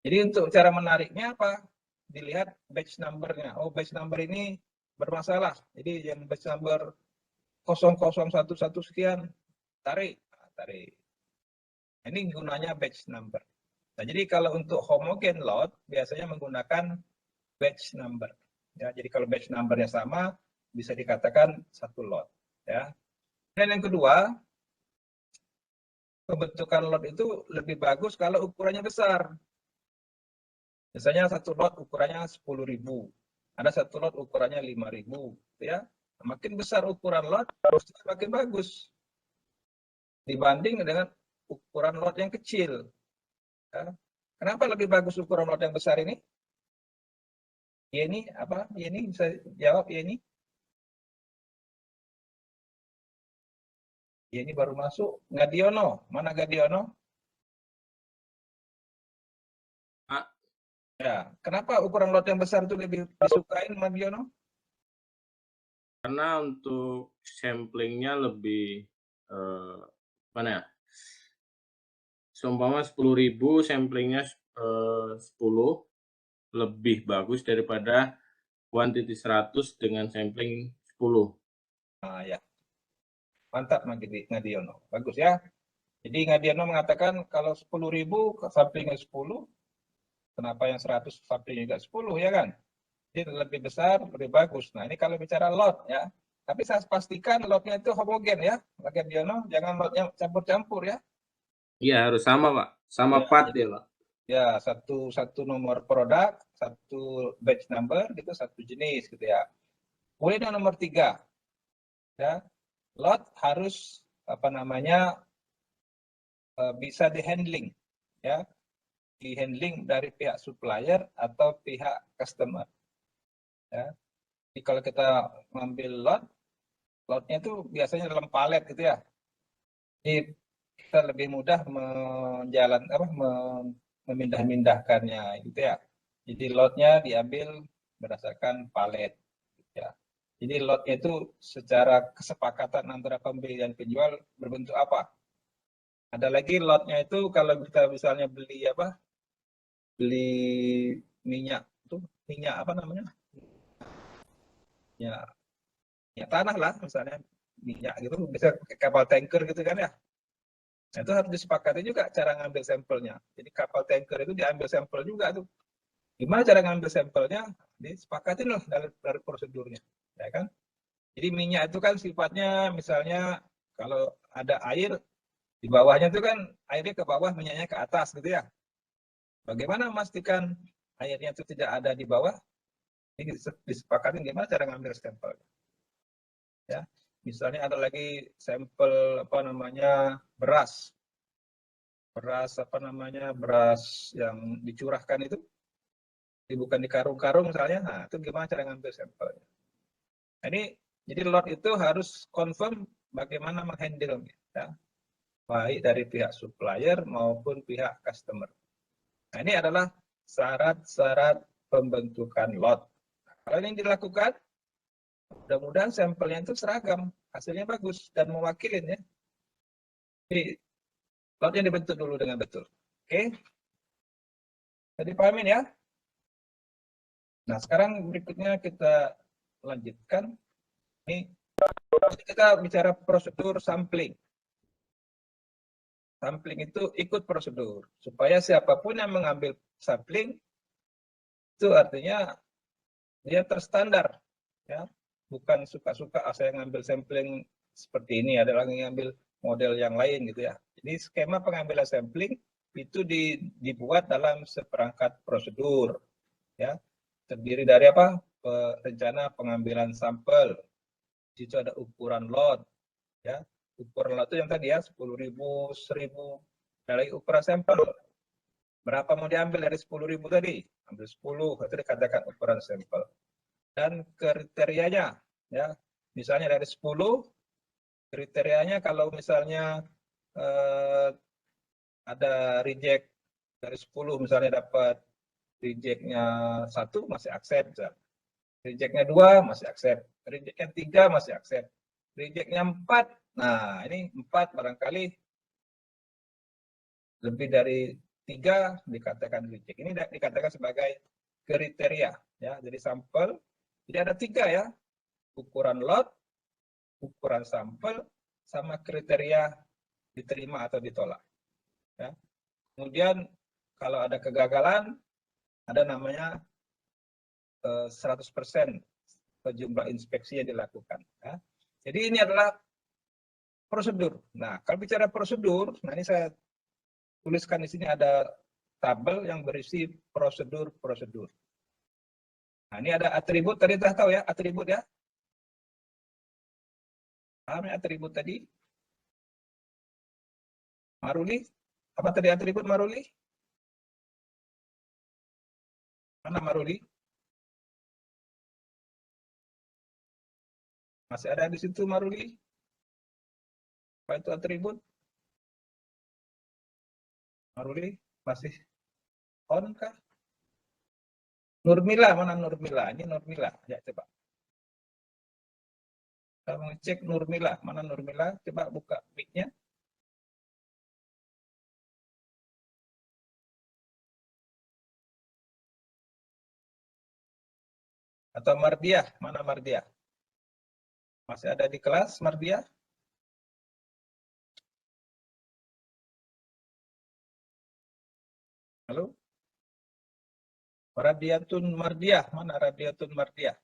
Jadi untuk cara menariknya apa? Dilihat batch number-nya. Oh, batch number ini bermasalah. Jadi yang batch number 0011 sekian, tarik. Ini gunanya batch number. Nah, jadi kalau untuk homogen lot biasanya menggunakan batch number. Ya, jadi kalau batch number-nya sama bisa dikatakan satu lot. Ya. Dan yang kedua, pembentukan lot itu lebih bagus kalau ukurannya besar. Misalnya satu lot ukurannya 10.000, ada satu lot ukurannya 5.000, ya. Makin besar ukuran lot, harusnya makin bagus dibanding dengan ukuran lot yang kecil. Ya. Kenapa lebih bagus ukuran lot yang besar ini? Yeni apa? Yeni bisa jawab Yeni? Yeni baru masuk. Gadiono, mana Gadiono? Ya, kenapa ukuran lot yang besar itu lebih disukain, Mas Giono? Karena untuk samplingnya lebih mana ya? Seumpama 10.000 samplingnya 10 lebih bagus daripada 1.100 dengan sampling 10. Nah, ya. Mantap Ngadiono. Bagus ya. Jadi Ngadiono mengatakan kalau 10.000 samplingnya 10, kenapa yang 100 samplingnya juga 10 ya kan? Jadi lebih besar, lebih bagus. Nah ini kalau bicara lot ya. Tapi saya pastikan lotnya itu homogen ya, Pak Ngadiono. Jangan lotnya campur-campur ya. Iya harus sama Pak, sama part ya Pak. Ya satu nomor produk, satu batch number gitu, satu jenis gitu ya. Kemudian yang nomor 3 ya, lot harus bisa dihandling ya, dihandling dari pihak supplier atau pihak customer ya. Jadi kalau kita ngambil lotnya itu biasanya dalam palet gitu ya. Jadi kita lebih mudah memindah-mindahkannya gitu ya. Jadi lotnya diambil berdasarkan palet ya. Jadi lotnya itu secara kesepakatan antara pembeli dan penjual berbentuk apa? Ada lagi lotnya itu kalau kita misalnya beli minyak itu minyak apa namanya? Ya tanah lah misalnya minyak gitu bisa pakai kapal tanker gitu kan ya. Nah, itu harus disepakati juga cara ngambil sampelnya. Jadi kapal tanker itu diambil sampel juga tuh. Gimana cara ngambil sampelnya? Disepakatin loh dari prosedurnya, ya kan? Jadi minyak itu kan sifatnya misalnya kalau ada air di bawahnya itu kan airnya ke bawah, minyaknya ke atas gitu ya. Bagaimana memastikan airnya itu tidak ada di bawah? Ini disepakatin gimana cara ngambil sampel. Ya, misalnya ada lagi sampel beras yang dicurahkan itu, bukan di karung-karung misalnya. Nah, itu gimana cara ngambil sampelnya? Nah, ini jadi lot itu harus confirm bagaimana menghandle ya, baik dari pihak supplier maupun pihak customer. Nah, ini adalah syarat-syarat pembentukan lot. Nah, kalau ini dilakukan, mudah-mudahan sampelnya itu seragam, hasilnya bagus dan mewakilin ya. Jadi lotnya dibentuk dulu dengan betul. Oke? Jadi pahamin ya. Nah, sekarang berikutnya kita lanjutkan. Ini kita bicara prosedur sampling. Sampling itu ikut prosedur supaya siapapun yang mengambil sampling itu artinya dia terstandar ya, bukan suka-suka saya ngambil sampling seperti ini, ada lagi ngambil model yang lain gitu ya. Jadi skema pengambilan sampling itu dibuat dalam seperangkat prosedur ya. Terdiri dari apa? Rencana pengambilan sampel. Di situ ada ukuran lot ya. Ukuran lot itu yang tadi ya 10.000, 1.000 dari ukuran sampel. Berapa mau diambil dari 10.000 tadi? Ambil 10, itu dikatakan ukuran sampel. Dan kriterianya ya. Misalnya dari 10 kriterianya kalau misalnya ada reject dari 10 misalnya dapat rejectnya 1 masih accept misalnya. Rejectnya 2 masih accept, rejectnya 3 masih accept, rejectnya 4, nah ini 4 barangkali lebih dari 3 dikatakan reject. Ini dikatakan sebagai kriteria ya. Jadi sampel, jadi ada 3 ya, ukuran lot, ukuran sampel, sama kriteria diterima atau ditolak. Ya. Kemudian kalau ada kegagalan, ada namanya 100% jumlah inspeksi yang dilakukan. Ya. Jadi ini adalah prosedur. Nah, kalau bicara prosedur, nah ini saya tuliskan di sini ada tabel yang berisi prosedur-prosedur. Nah, ini ada atribut, tadi sudah tahu ya, atribut ya. Paham ya atribut tadi? Maruli? Apa tadi atribut Maruli? Mana Maruli? Masih ada di situ Maruli? Apa itu atribut? Maruli? Masih on kah? Nurmila, mana Nurmila? Ini Nurmila, ya coba. Kita mengecek Nurmila, mana Nurmila? Coba buka mic-nya. Atau Mardiah, mana Mardiah? Masih ada di kelas Mardiah? Halo? Radiatun Mardiah, mana Radiatun Mardiah?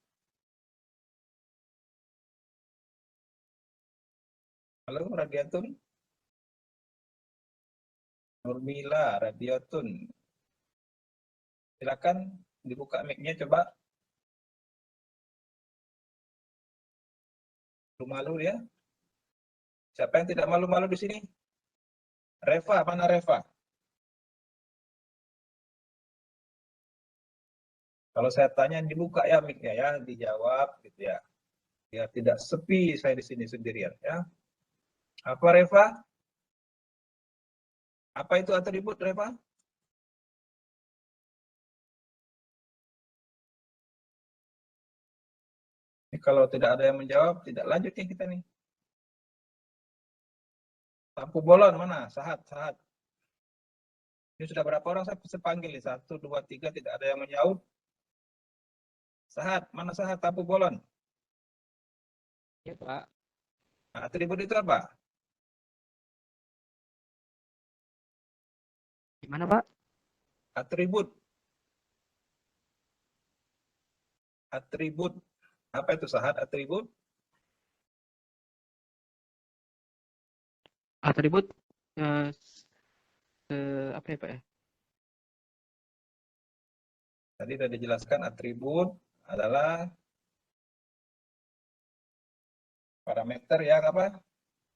Halo Radiatun? Nurmila, Radiatun. Silakan dibuka mic-nya coba. Malu ya? Siapa yang tidak malu-malu di sini? Reva, mana Reva? Kalau saya tanya dibuka ya mic-nya ya, dijawab gitu ya. Biar tidak sepi saya di sini sendirian ya. Apa Reva? Apa itu atribut Reva? Ini kalau tidak ada yang menjawab, tidak lanjut ya kita nih. Lampu bolon mana? Sahat. Ini sudah berapa orang saya panggil nih? 1, 2, 3, tidak ada yang menjawab. Sahat, mana Sahat lampu bolon? Ya, Pak. Nah, atribut itu apa? Gimana, Pak? Atribut. Apa itu Sahat atribut? Atribut apa ya, Pak ya? Tadi sudah dijelaskan atribut adalah parameter yang apa?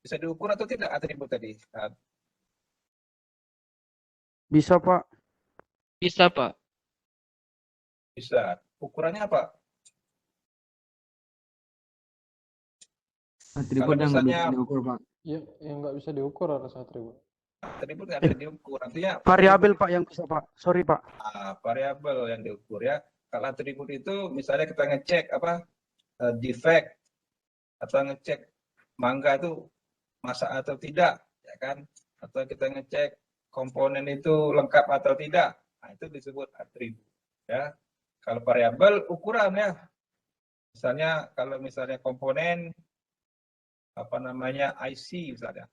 Bisa diukur atau tidak atribut tadi? Bisa, Pak. Bisa, Pak. Bisa. Ukurannya apa? Atribut yang nggak bisa diukur, Pak. Ya, yang nggak bisa diukur harus atribut. Atribut nggak bisa diukur. Artinya Variabel, Pak, yang bisa, Pak. Sorry, Pak. Variabel yang diukur ya. Kalau atribut itu misalnya kita ngecek apa defect atau ngecek mangga itu masak atau tidak, ya kan? Atau kita ngecek komponen itu lengkap atau tidak. Nah, itu disebut atribut ya. Kalau variabel ukuran ya. Misalnya kalau misalnya komponen apa namanya IC misalnya.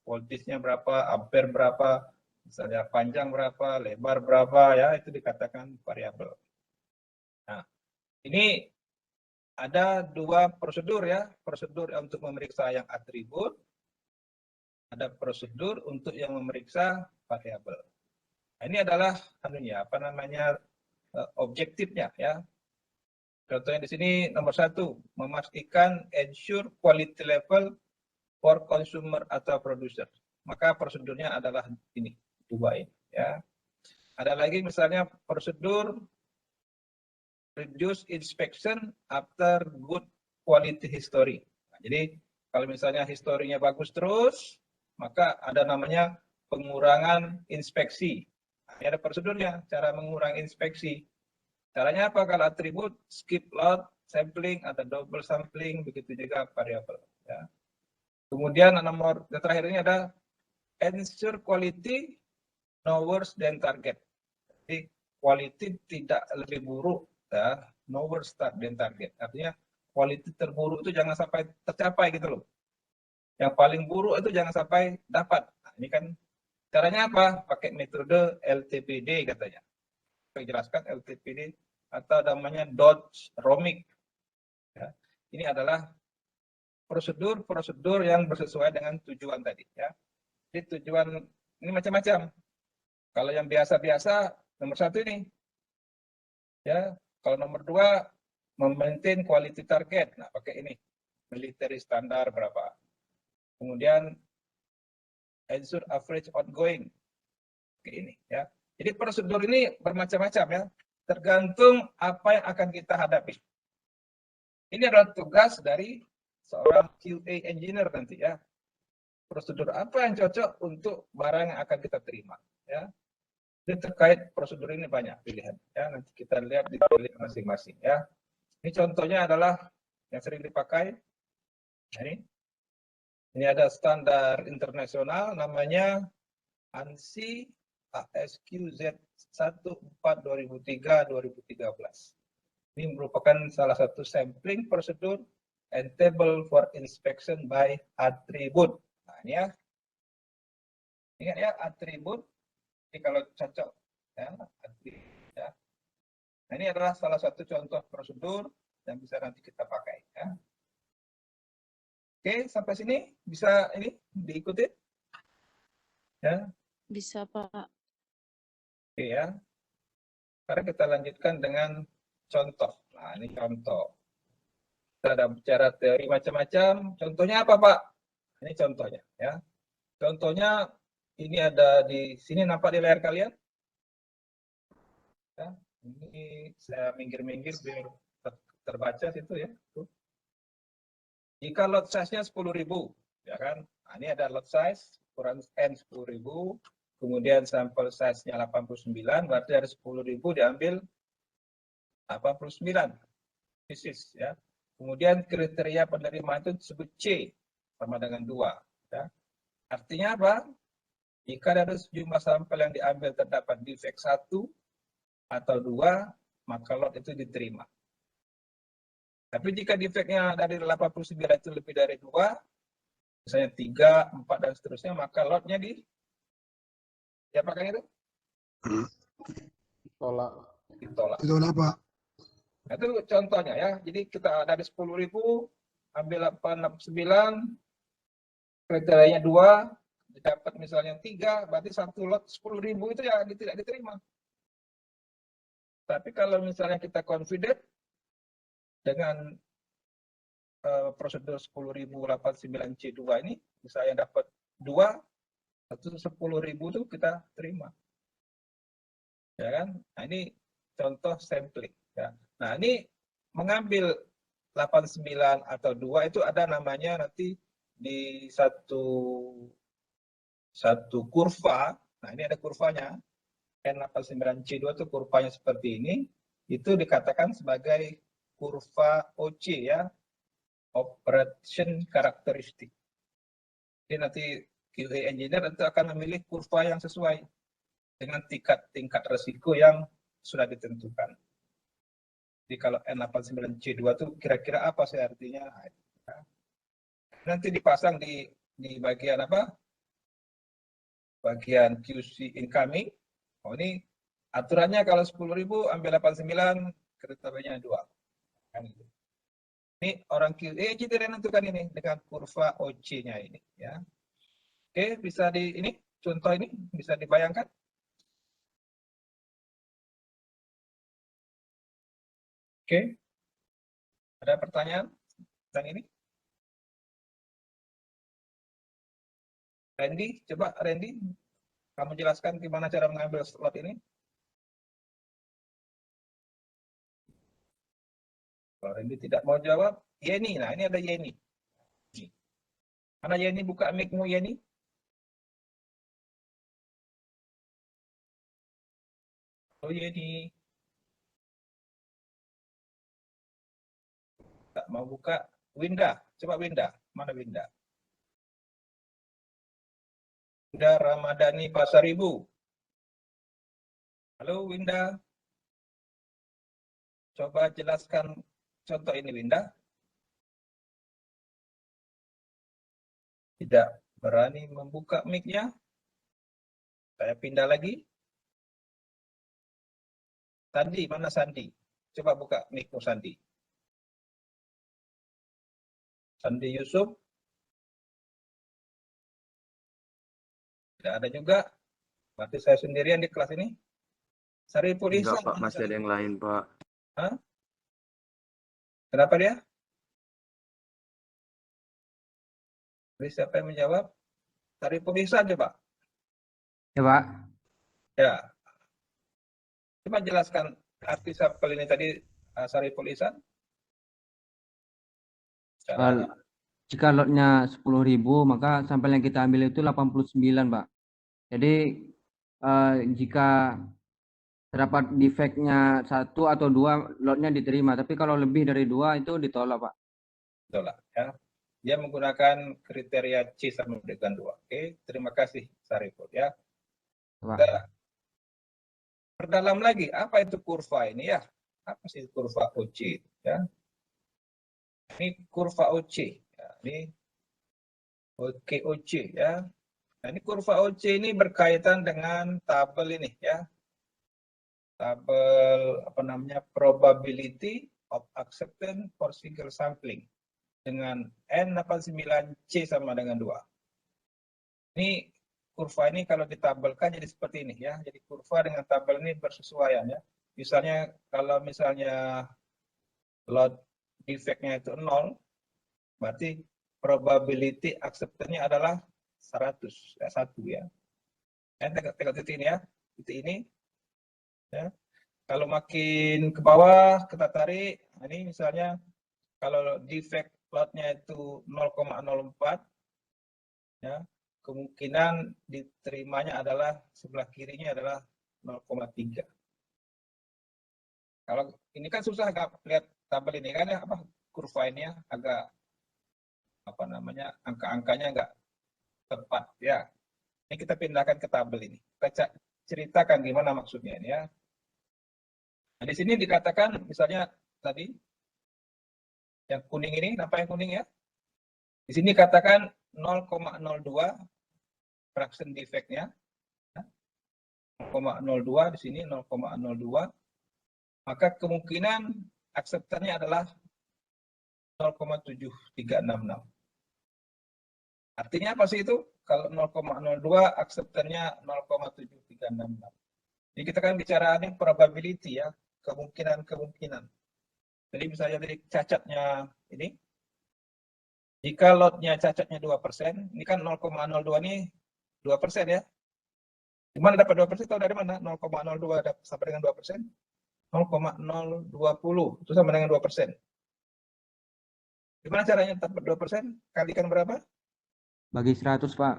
Voltage-nya berapa, ampere berapa, misalnya panjang berapa, lebar berapa ya, itu dikatakan variabel. Nah, ini ada 2 prosedur ya, prosedur untuk memeriksa yang atribut ada prosedur untuk yang memeriksa variabel. Nah, ini adalah objektifnya ya. Contohnya di sini nomor 1, memastikan ensure quality level for consumer atau producer. Maka prosedurnya adalah ini, 2 ini ya. Ada lagi misalnya prosedur reduce inspection after good quality history. Nah, jadi kalau misalnya historinya bagus terus, maka ada namanya pengurangan inspeksi. Nah, ini ada prosedurnya, cara mengurangi inspeksi. Caranya apa? Kalau atribut skip lot, sampling atau double sampling, begitu juga variabel. Ya. Kemudian nomor terakhir ini ada ensure quality no worse than target. Jadi quality tidak lebih buruk, ya, no worse than target. Artinya quality terburuk itu jangan sampai tercapai gitu loh. Yang paling buruk itu jangan sampai dapat. Nah, ini kan caranya apa? Pakai metode LTPD katanya. Saya jelaskan LTPD atau namanya Dodge-Romick. Ya. Ini adalah prosedur-prosedur yang bersesuaian dengan tujuan tadi. Ya. Jadi tujuan ini macam-macam. Kalau yang biasa-biasa nomor 1 ini. Ya, kalau nomor 2 memaintain quality target. Nah, pakai ini. Military standar berapa. Kemudian ensure average ongoing. Oke, ini ya. Jadi prosedur ini bermacam-macam ya. Tergantung apa yang akan kita hadapi. Ini adalah tugas dari seorang QA engineer nanti ya. Prosedur apa yang cocok untuk barang yang akan kita terima ya. Ini terkait prosedur ini banyak pilihan ya. Nanti kita lihat di pilihan masing-masing ya. Ini contohnya adalah yang sering dipakai. Ini ada standar internasional namanya ANSI ASQZ 14/2003-2013. Ini merupakan salah satu sampling prosedur and table for inspection by attribute. Nah, ini ya. Ingat ya, atribut. Ini kalau cocok ya, atribut ya. Nah, ini adalah salah satu contoh prosedur yang bisa nanti kita pakai ya. Oke, sampai sini bisa ini diikuti? Ya. Bisa, Pak. Oke ya. Sekarang kita lanjutkan dengan contoh. Nah, ini contoh. Kita ada bicara teori macam-macam. Contohnya apa, Pak? Ini contohnya ya. Contohnya ini ada di sini, nampak di layar kalian? Ya, ini saya minggir-minggir biar terbaca situ ya. Tuh. Jika lot size-nya 10.000, ya kan? Nah, ini ada lot size ukuran N 10.000, kemudian sampel size-nya 89, berarti dari 10.000 diambil 89 pieces ya. Kemudian kriteria penerima itu disebut C sama dengan 2 ya. Artinya apa? Jika dari sejumlah sampel yang diambil terdapat defek 1 atau 2, maka lot itu diterima. Tapi jika defeknya dari 89 itu lebih dari 2, misalnya 3, 4 dan seterusnya, maka lotnya diapakan itu? Tolak. Ditolak. Ditolak, Pak. Nah, itu contohnya ya. Jadi kita dari 10.000 ambil 869, kriterianya 2, didapat misalnya 3, berarti satu lot 10.000 itu ya tidak diterima. Tapi kalau misalnya kita confident dengan prosedur 10.089C2 ini, misalnya dapat 2, atau 10.000 itu kita terima. Ya kan? Nah, ini contoh sampling. Ya. Nah, ini mengambil 89 atau 2 itu ada namanya nanti di satu kurva. Nah, ini ada kurvanya. N89C2 itu kurvanya seperti ini. Itu dikatakan sebagai kurva OC ya, operation characteristic. Jadi nanti QA engineer itu akan memilih kurva yang sesuai dengan tingkat resiko yang sudah ditentukan. Jadi kalau N89C2 itu kira-kira apa sih artinya? Nanti dipasang di bagian apa? Bagian QC incoming. Oh, ini aturannya kalau 10.000 ambil 89, kriterianya 2. Ini orang QA jadi menentukan ini dengan kurva OC-nya ini ya. Oke. Oke, bisa ini contoh ini bisa dibayangkan? Oke. Ada pertanyaan tentang ini? Randy, coba Randy, kamu jelaskan gimana cara mengambil slot ini? Kalau Randy tidak mau jawab, Yeni. Nah, ini ada Yeni. Mana Yeni? Buka mic-mu, Yeni. Oh, Yeni. Tak mau buka. Winda. Coba Winda. Mana Winda? Winda Ramadhani Pasaribu. Halo, Winda. Coba jelaskan contoh ini, Winda. Tidak berani membuka mic-nya. Saya pindah lagi. Sandi, mana Sandi? Coba buka mic-mu, Sandi. Sandi Yusuf. Tidak ada juga. Berarti saya sendirian di kelas ini. Sariful Ihsan. Enggak, Pak. Masih ada yang lain, Pak. Hah? Kenapa dia? Jadi siapa yang menjawab? Sariful Ihsan coba. Ya, Pak. Ya. Coba jelaskan arti sampel ini tadi, Sariful Ihsan. Jika lotnya 10.000, maka sampel yang kita ambil itu 89, Pak. Jadi jika terdapat defeknya 1 atau 2, lotnya diterima. Tapi kalau lebih dari 2 itu ditolak, Pak. Ditolak, ya. Dia menggunakan kriteria C sama dengan 2. Oke, terima kasih Sariful, ya. Pak. Kita perdalam lagi, apa itu kurva ini ya? Apa sih kurva OC? Ya. Ini kurva OC. Ya, ini OC ya. Nah, ini kurva OC ini berkaitan dengan tabel ini ya. Tabel apa namanya? Probability of acceptance for single sampling dengan N89C sama dengan 2. Ini kurva ini kalau ditabelkan jadi seperti ini ya. Jadi kurva dengan tabel ini bersesuaian ya. Misalnya kalau misalnya lot defect-nya itu 0, berarti probability acceptance-nya adalah 100, ya 1 ya. Tengok titik ini ya, titik ini. Ya. Kalau makin ke bawah kita tarik, nah ini misalnya kalau defect lotnya itu 0,04, ya kemungkinan diterimanya adalah sebelah kirinya adalah 0,3. Kalau ini kan susah lihat tabel ini kan ya, apa kurva ini ya agak apa namanya angka-angkanya enggak tepat ya. Ini kita pindahkan ke tabel ini. Kita ceritakan gimana maksudnya ini ya. Nah, di sini dikatakan misalnya tadi yang kuning ini, apa yang kuning ya? Di sini katakan 0,02 fraction defect-nya. 0,02 di sini 0,02. Maka kemungkinan acceptance-nya adalah 0,7366. Artinya apa sih itu? Kalau 0,02 acceptance-nya 0,7366. Jadi kita kan bicara ini probability ya, kemungkinan-kemungkinan. Jadi misalnya dari cacatnya ini, jika lotnya cacatnya 2%, ini kan 0,02 ini 2% ya. Gimana dapat 2%? Tahu dari mana? 0,02 sampai dengan 2%? 0,020 itu sama dengan 2%. Gimana caranya dapat 2%? Kalikan berapa? Bagi 100, Pak.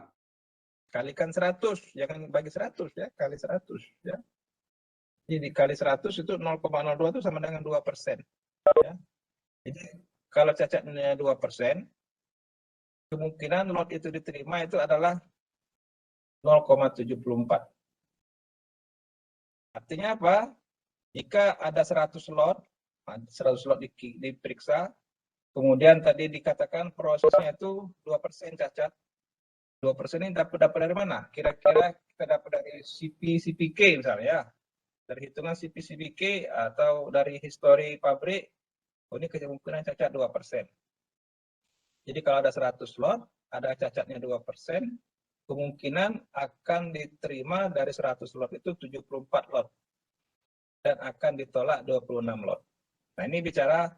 Kalikan 100, jangan bagi 100 ya, kali 100 ya. Jadi dikali 100 itu 0,02 itu sama dengan 2%. Ya. Jadi kalau cacatnya 2%, kemungkinan lot itu diterima itu adalah 0,74. Artinya apa? Jika ada 100 lot diperiksa, kemudian tadi dikatakan prosesnya itu 2% cacat. 2% ini dapat dari mana? Kira-kira kita dapat dari CP/CPK misalnya ya. Dari hitungan CP/CPK atau dari histori pabrik, ini kemungkinan cacat 2%. Jadi kalau ada 100 lot, ada cacatnya 2%, kemungkinan akan diterima dari 100 lot itu 74 lot dan akan ditolak 26 lot. Nah, ini bicara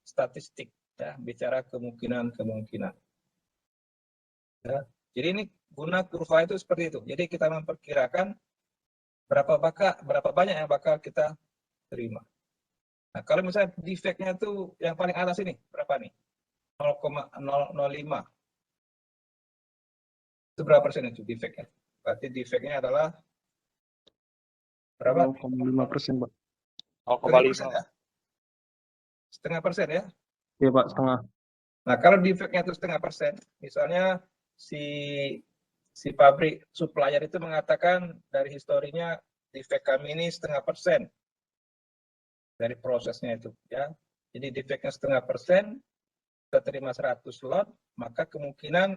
statistik ya, bicara kemungkinan. Ya. Jadi ini guna kurva itu seperti itu. Jadi kita memperkirakan berapa banyak yang bakal kita terima. Nah, kalau misalnya defeknya itu yang paling atas ini berapa nih? 0,005. Itu berapa persen itu defeknya? Berarti defeknya adalah berapa? 0,5%, Pak. 0,5 ya? Setengah persen ya? Iya, Pak, setengah. Nah, kalau defeknya itu 0,5%, misalnya si pabrik supplier itu mengatakan dari historinya defek kami ini 0,5% dari prosesnya itu ya. Jadi defeknya 0,5%, kita terima 100 lot, maka kemungkinan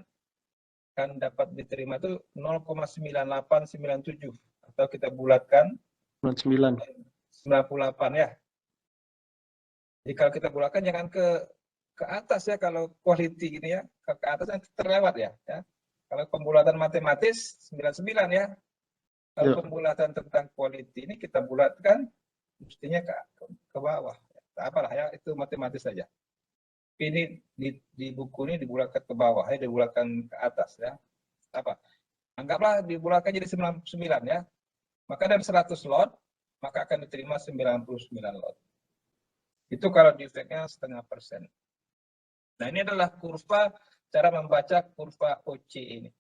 akan dapat diterima itu 0,9897 atau kita bulatkan 99. 98 ya. Jadi kalau kita bulatkan jangan ke atas ya, kalau quality gini ya, ke atas yang terlewat ya. Kalau pembulatan matematis 99 ya. Kalau pembulatan tentang quality ini kita bulatkan mestinya ke bawah. Apalah ya, itu matematis saja. Ini di buku ini dibulatkan ke bawah ya, dibulatkan ke atas ya. Apa? Anggaplah dibulatkan jadi 99 ya. Maka dari 100 lot, maka akan diterima 99 lot. Itu kalau defeknya 0,5%. Nah, ini adalah kurva, cara membaca kurva OC ini.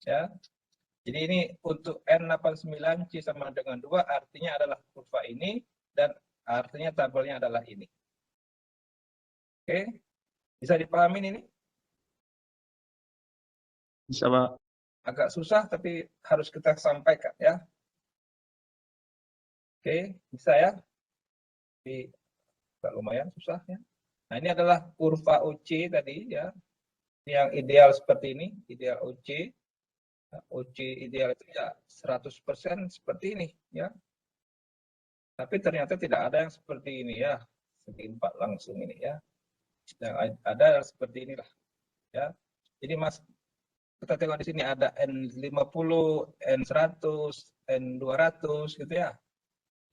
Ya. Jadi ini untuk N89 C sama dengan 2 artinya adalah kurva ini dan artinya tabelnya adalah ini. Oke. Bisa dipahami ini? Bisa, Pak. Agak susah tapi harus kita sampaikan ya. Oke, bisa ya. Tapi lumayan susah ya. Nah, ini adalah kurva OC tadi ya. Yang ideal seperti ini, ideal OC. OC ideal itu ya 100% seperti ini ya. Tapi ternyata tidak ada yang seperti ini ya. Segi 4 langsung ini ya. Yang ada yang seperti inilah ya. Jadi Mas, kita tengok di sini ada N50, N100, N200 gitu ya.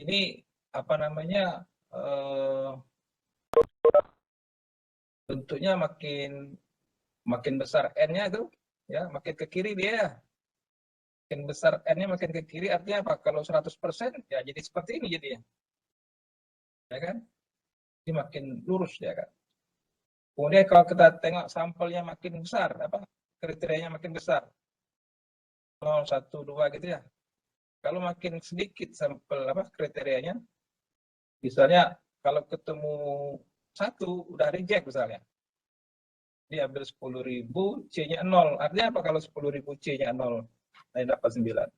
Ini apa namanya? Bentuknya makin besar N-nya itu ya, makin ke kiri dia. Makin besar N-nya makin ke kiri artinya apa? Kalau 100% ya jadi seperti ini jadinya. Ya kan? Ini makin lurus ya kan. Kemudian kalau kita tengok sampelnya makin besar, apa? Kriterianya makin besar. 0, 1, 2 gitu ya. Kalau makin sedikit sampel apa kriterianya, misalnya kalau ketemu 1 udah reject misalnya. Dia ambil 10.000, C-nya 0. Artinya apa kalau 10.000 C-nya 0? Nah, dapat 9.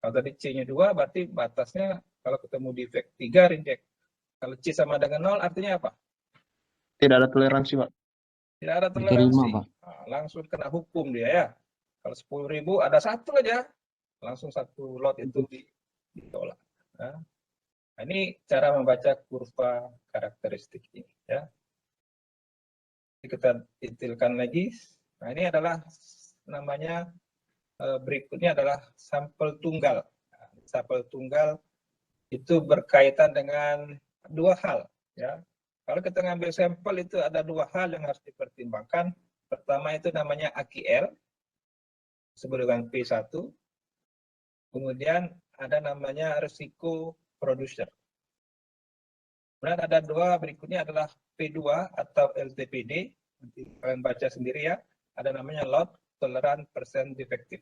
Kalau tadi C-nya 2 berarti batasnya kalau ketemu defect 3 reject. Kalau C sama dengan 0 artinya apa? Tidak ada toleransi, Pak. Tidak ada toleransi. Nah, langsung kena hukum dia ya. Kalau 10.000 ada 1 aja, langsung 1 lot itu ditolak. Nah, ini cara membaca kurva karakteristik ini ya. Kita detailkan lagi. Nah, ini adalah namanya berikutnya adalah sampel tunggal. Nah, sampel tunggal itu berkaitan dengan 2 hal ya. Kalau kita ngambil sampel itu ada 2 hal yang harus dipertimbangkan. Pertama itu namanya AQL, disebut dengan P1. Kemudian ada namanya risiko producer. Kemudian ada 2 berikutnya adalah P2 atau LTPD. Nanti kalian baca sendiri ya. Ada namanya lot tolerant percent defective.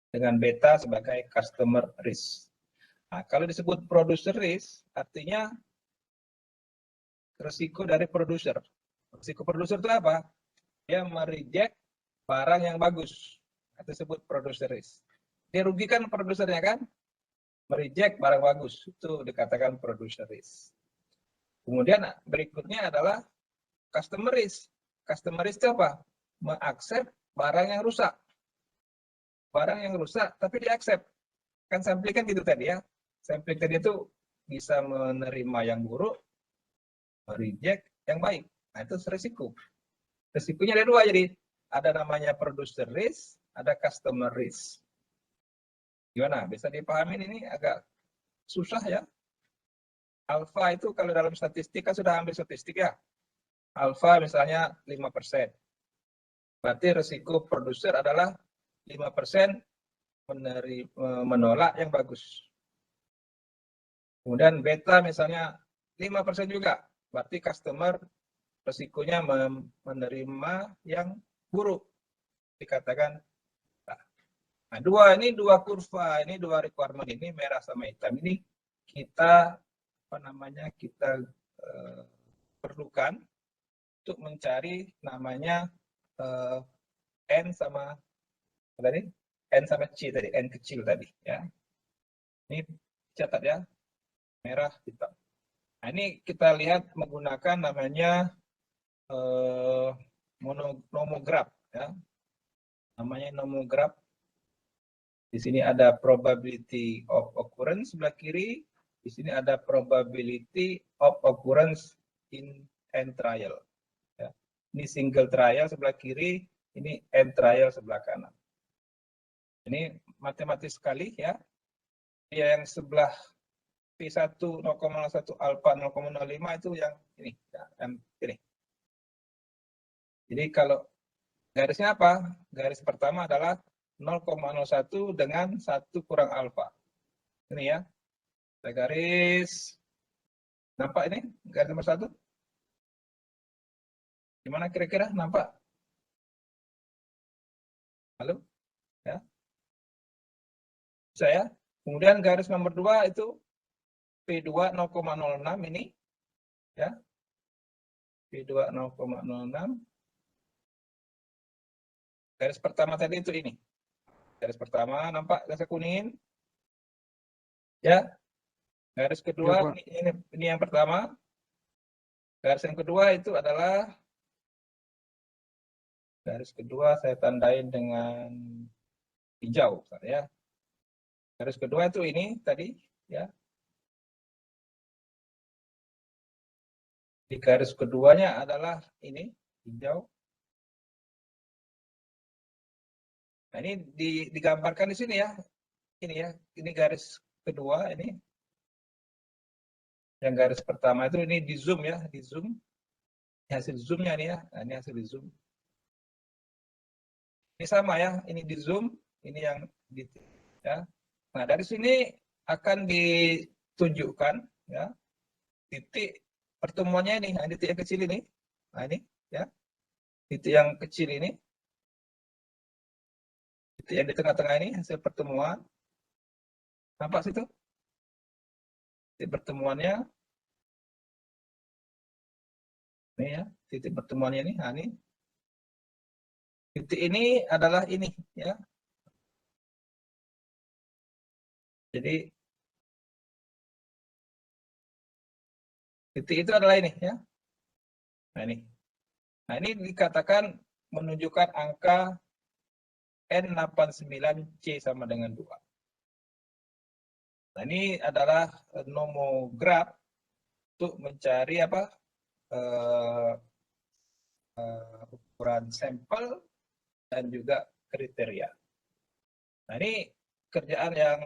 Dengan beta sebagai customer risk. Nah, kalau disebut producer risk artinya risiko dari produser. Risiko produser itu apa? Dia mereject barang yang bagus. Itu disebut producer risk. Dia rugikan produsernya kan? Mereject barang bagus. Itu dikatakan producer risk. Kemudian berikutnya adalah customer risk. Customer risk itu apa? Mengaccept barang yang rusak. Barang yang rusak tapi di-accept. Kan sampling kan gitu tadi ya. Sampling tadi itu bisa menerima yang buruk, reject yang baik. Nah, itu risiko. Risikonya ada 2 jadi ada namanya producer risk, ada customer risk. Gimana? Bisa dipahami ini agak susah ya. Alfa itu kalau dalam statistik kan sudah ambil statistik ya. Alfa misalnya 5%. Berarti risiko produser adalah 5% menolak yang bagus. Kemudian beta misalnya 5% juga. Berarti customer risikonya menerima yang buruk. Dikatakan, nah ini dua kurva, ini dua requirement, ini merah sama hitam. Ini kita perlukan untuk mencari namanya N sama C tadi, N kecil tadi ya. Ini catat ya, merah hitam. Nah, ini kita lihat menggunakan namanya nomograph ya. Namanya nomograph. Di sini ada probability of occurrence sebelah kiri, di sini ada probability of occurrence in end trial. Ya. Ini single trial sebelah kiri, ini end trial sebelah kanan. Ini matematis sekali ya. Yang sebelah P1 0,1 alfa 0,05 itu yang ini, ya, yang ini. Jadi kalau garisnya apa? Garis pertama adalah 0,01 dengan 1 kurang alfa. Ini ya. Kita garis. Nampak ini? Garis nomor 1. Gimana kira-kira? Nampak? Halo? Ya. Bisa ya? Kemudian garis nomor 2 itu P2 0,06 ini. Ya. P2 0,06. Garis pertama tadi itu ini. Garis pertama nampak garis kuning. Ya. Garis kedua ini yang pertama. Garis yang kedua itu adalah garis kedua saya tandain dengan hijau ya. Garis kedua itu ini tadi ya. Di garis keduanya adalah ini hijau. Nah, ini digambarkan di sini ya. Ini ya, ini garis kedua ini. Yang garis pertama itu ini di zoom ya, di zoom. Ini hasil zoomnya nih ya. Nah, ini hasil di zoom. Ini sama ya, ini di zoom, ini yang di ya. Nah, dari sini akan ditunjukkan ya titik pertemuannya ini, nah, titik yang kecil ini. Nah, ini ya. Titik yang kecil ini. Yang di tengah-tengah ini hasil pertemuan. Nampak situ? Titik pertemuannya. Ini ya, titik pertemuannya ini. Nah, ini. Titik ini adalah ini ya. Jadi titik itu adalah ini ya. Nah, ini. Nah, ini dikatakan menunjukkan angka N89C sama dengan 2. Nah, ini adalah nomograph untuk mencari apa? Ukuran sampel dan juga kriteria. Nah, ini kerjaan yang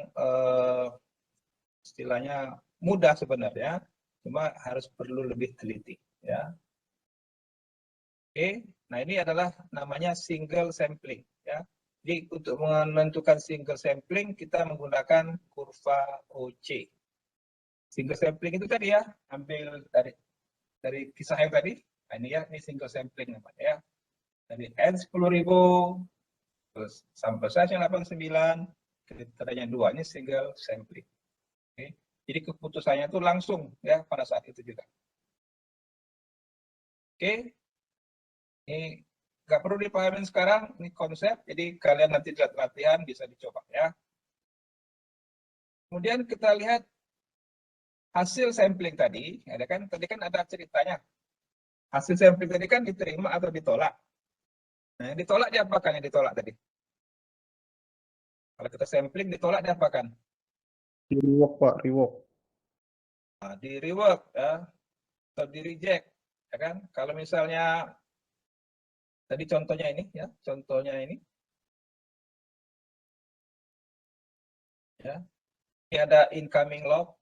istilahnya mudah sebenarnya, cuma harus perlu lebih teliti ya. Oke, nah ini adalah namanya single sampling ya. Jadi untuk menentukan single sampling kita menggunakan kurva OC. Single sampling itu tadi ya, ambil dari kisah yang tadi. Nah, ini ya, ini single sampling namanya ya. Dari N 10.000, terus sampel size 89, kriterianya 2, ini single sampling. Oke. Jadi keputusannya itu langsung ya pada saat itu juga. Oke. Ini nggak perlu dipahamin sekarang, ini konsep, jadi kalian nanti lihat latihan bisa dicoba ya. Kemudian kita lihat hasil sampling tadi, ada kan? Tadi kan ada ceritanya. Hasil sampling tadi kan diterima atau ditolak. Nah, yang ditolak diapakan yang ditolak tadi? Kalau kita sampling ditolak diapakan? Di rework Pak, rework. Nah, di rework ya, atau di reject, ya kan? Kalau misalnya Tadi contohnya ini ya, contohnya ini. Ya. Ini ada incoming log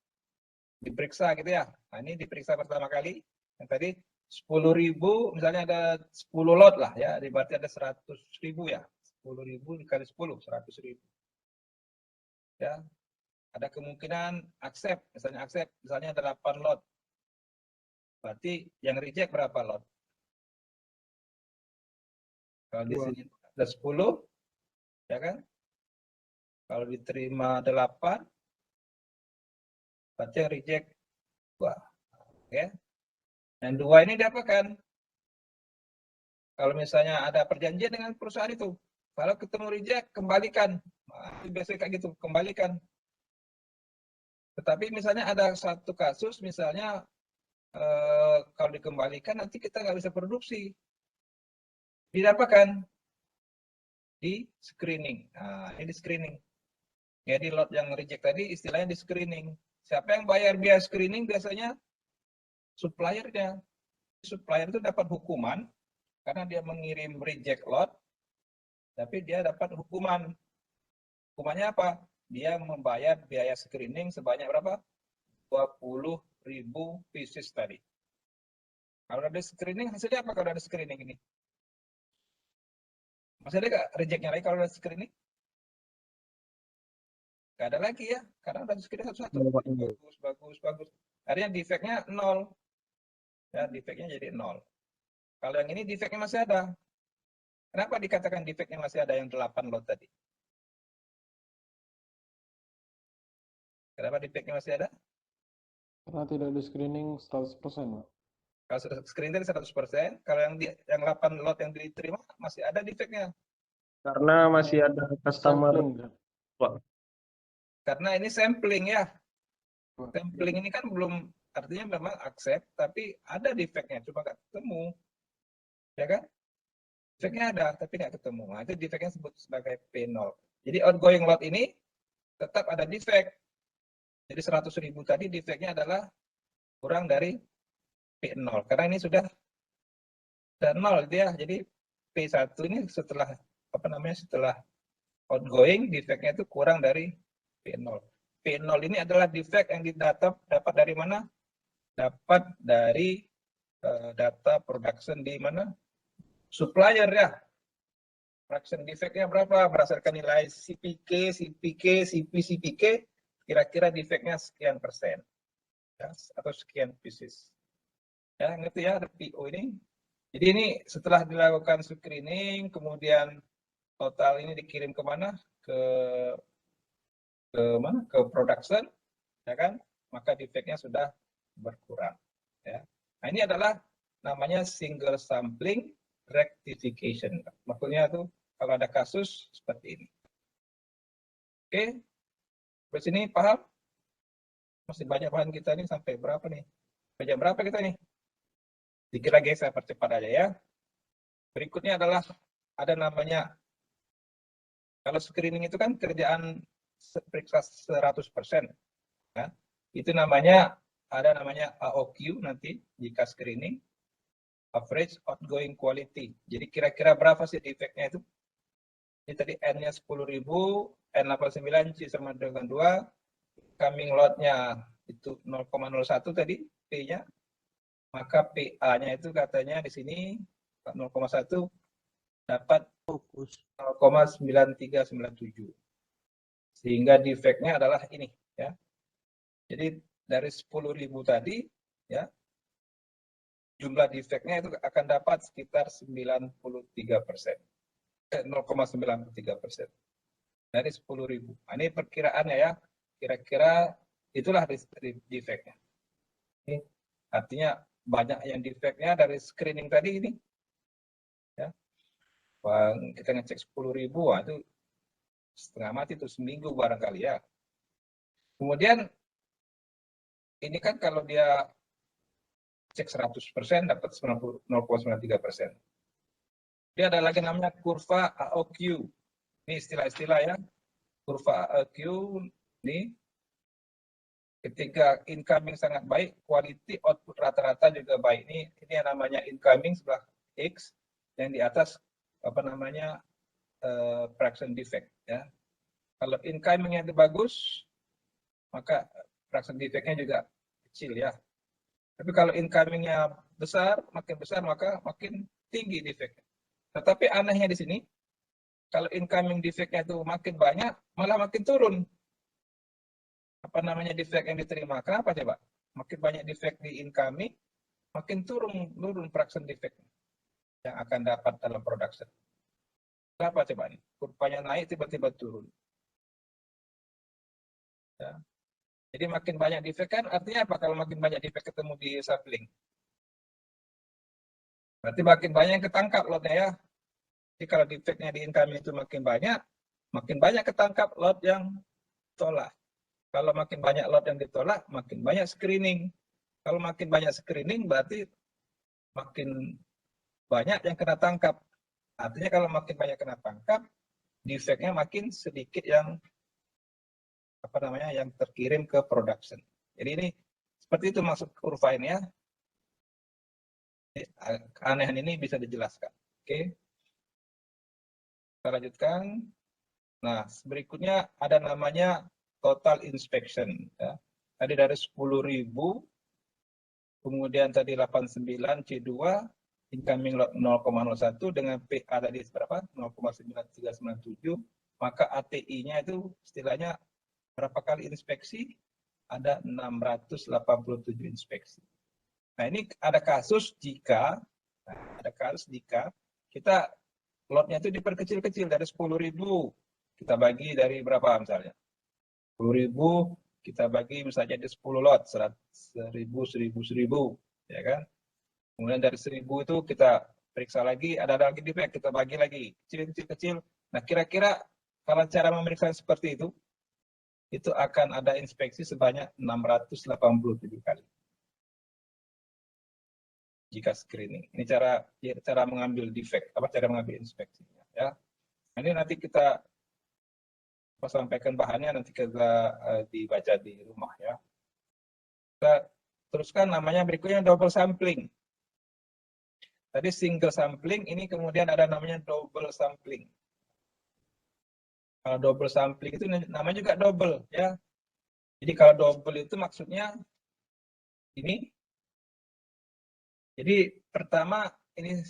diperiksa gitu ya. Nah, ini diperiksa pertama kali. Yang tadi 10.000 misalnya ada 10 lot lah ya, berarti ada 100.000 ya. 10.000 dikali 10, 100.000. Ya. Ada kemungkinan accept, misalnya ada 8 lot. Berarti yang reject berapa lot? Kalau di sini ada 10, ya kan? Kalau diterima 8, berarti yang reject 2. Ya. Yang 2 ini diapakan? Kalau misalnya ada perjanjian dengan perusahaan itu, kalau ketemu reject, kembalikan. Nah, biasanya kayak gitu, kembalikan. Tetapi misalnya ada satu kasus, misalnya kalau dikembalikan nanti kita nggak bisa produksi. Diapakan? Di screening. Nah, ini di screening. Jadi lot yang reject tadi istilahnya di screening. Siapa yang bayar biaya screening biasanya? Suppliernya. Supplier itu dapat hukuman karena dia mengirim reject lot, tapi dia dapat hukuman. Hukumannya apa? Dia membayar biaya screening sebanyak berapa? 20.000 pieces tadi. Kalau ada screening, hasilnya apa kalau ada screening ini? Masih ada nggak rejectnya lagi kalau ada screening? Nggak ada lagi ya, karena ada screening satu-satu. Bagus. Artinya defeknya 0. Ya, defeknya jadi 0. Kalau yang ini defeknya masih ada. Kenapa dikatakan defeknya masih ada yang 8 lot tadi? Kenapa defeknya masih ada? Karena tidak di screening 100%, Pak. Kalau sudah screening tadi 100%, kalau yang 8 lot yang diterima masih ada defeknya. Karena masih ada customer. Sampling. Karena ini sampling ya. Sampling ini kan belum, artinya memang accept, tapi ada defeknya, cuma nggak ketemu. Ya kan? Defeknya ada, tapi nggak ketemu. Nah, itu defeknya disebut sebagai P0. Jadi outgoing lot ini tetap ada defek. Jadi 100.000 tadi defeknya adalah kurang dari P0. Karena ini sudah 0 dia. Jadi P1 ini setelah setelah outgoing defeknya itu kurang dari P0. P0 ini adalah defek yang dapat dari mana? Dapat dari data production di mana? Supplier ya. Production defeknya berapa? Berdasarkan nilai CPK, CPK, kira-kira defeknya sekian persen. Ya, atau sekian pieces. Ya, ngerti ya, PO ini. Jadi ini setelah dilakukan screening, kemudian total ini dikirim kemana? Ke mana? Ke production, ya kan? Maka defeknya sudah berkurang. Ya. Nah, ini adalah namanya single sampling rectification. Maksudnya itu kalau ada kasus seperti ini. Oke, sampai sini paham? Masih banyak bahan kita nih sampai berapa nih? Sampai jam berapa kita nih? Dikit lagi saya percepat aja ya. Berikutnya adalah ada namanya, kalau screening itu kan kerjaan periksa 100%. Ya. Itu namanya, ada namanya AOQ nanti jika screening. Average Outgoing Quality. Jadi kira-kira berapa sih defeknya itu? Ini tadi N-nya 10.000, N89 C sama dengan 2. Coming lot-nya itu 0,01 tadi, P-nya. Maka PA-nya itu katanya di sini 0,1 dapat 0,9397. Sehingga defeknya adalah ini ya. Jadi dari 10.000 tadi ya, jumlah defeknya itu akan dapat sekitar 93%. 0,93% dari 10.000. Nah, ini perkiraannya ya. Kira-kira itulah defeknya. Ini artinya banyak yang defeknya dari screening tadi ini. Ya. Bang, kita ngecek 10.000, itu setengah mati itu seminggu barangkali ya. Kemudian ini kan kalau dia cek 100% dapat 0,93%. Dia ada lagi namanya kurva AOQ. Ini istilah-istilah ya. Kurva AOQ ini ketika incoming sangat baik, quality output rata-rata juga baik. Ini yang namanya incoming sebelah X, yang di atas apa namanya fraction defect ya. Kalau incomingnya itu bagus, maka fraction defect-nya juga kecil ya. Tapi kalau incomingnya besar, maka makin tinggi defect. Tetapi anehnya di sini, kalau incoming defect-nya itu makin banyak, malah makin turun. Apa namanya defect yang diterima? Kenapa coba? Makin banyak defect di incoming, makin turun fraction defect yang akan dapat dalam production. Kenapa coba nih? Kurvanya naik tiba-tiba turun. Ya. Jadi makin banyak defect kan artinya apa? Kalau makin banyak defect ketemu di sampling, berarti makin banyak yang ketangkap lotnya ya. Jadi kalau defectnya di incoming itu makin banyak ketangkap lot yang tolak. Kalau makin banyak lot yang ditolak, makin banyak screening. Kalau makin banyak screening berarti makin banyak yang kena tangkap. Artinya kalau makin banyak kena tangkap, defectnya makin sedikit yang apa namanya yang terkirim ke production. Jadi ini seperti itu maksud kurva ini ya. Keanehan ini bisa dijelaskan. Oke. Kita lanjutkan. Nah, berikutnya ada namanya total inspection. Ya. Tadi dari 10.000, kemudian tadi 89 C2, incoming lot 0,01 dengan PA tadi berapa? 0,9397, maka ATI-nya itu istilahnya berapa kali inspeksi? Ada 687 inspeksi. Nah, ini ada kasus jika kita lotnya itu diperkecil-kecil dari 10.000, kita bagi dari berapa misalnya? 10.000 kita bagi misalnya di 10 lot, 1.000, 1.000, 1.000, ya kan? Kemudian dari 1.000 itu kita periksa lagi, ada lagi defect, kita bagi lagi, kecil-kecil. Nah, kira-kira kalau cara memeriksa seperti itu akan ada inspeksi sebanyak 687 kali. Jika screening. Ini cara mengambil defect, cara mengambil inspeksinya. Ya. Ini nanti kita sampaikan bahannya, nanti kita dibaca di rumah ya. Kita teruskan namanya berikutnya double sampling. Tadi single sampling, ini kemudian ada namanya double sampling. Kalau double sampling itu namanya juga double ya. Jadi kalau double itu maksudnya ini. Jadi pertama ini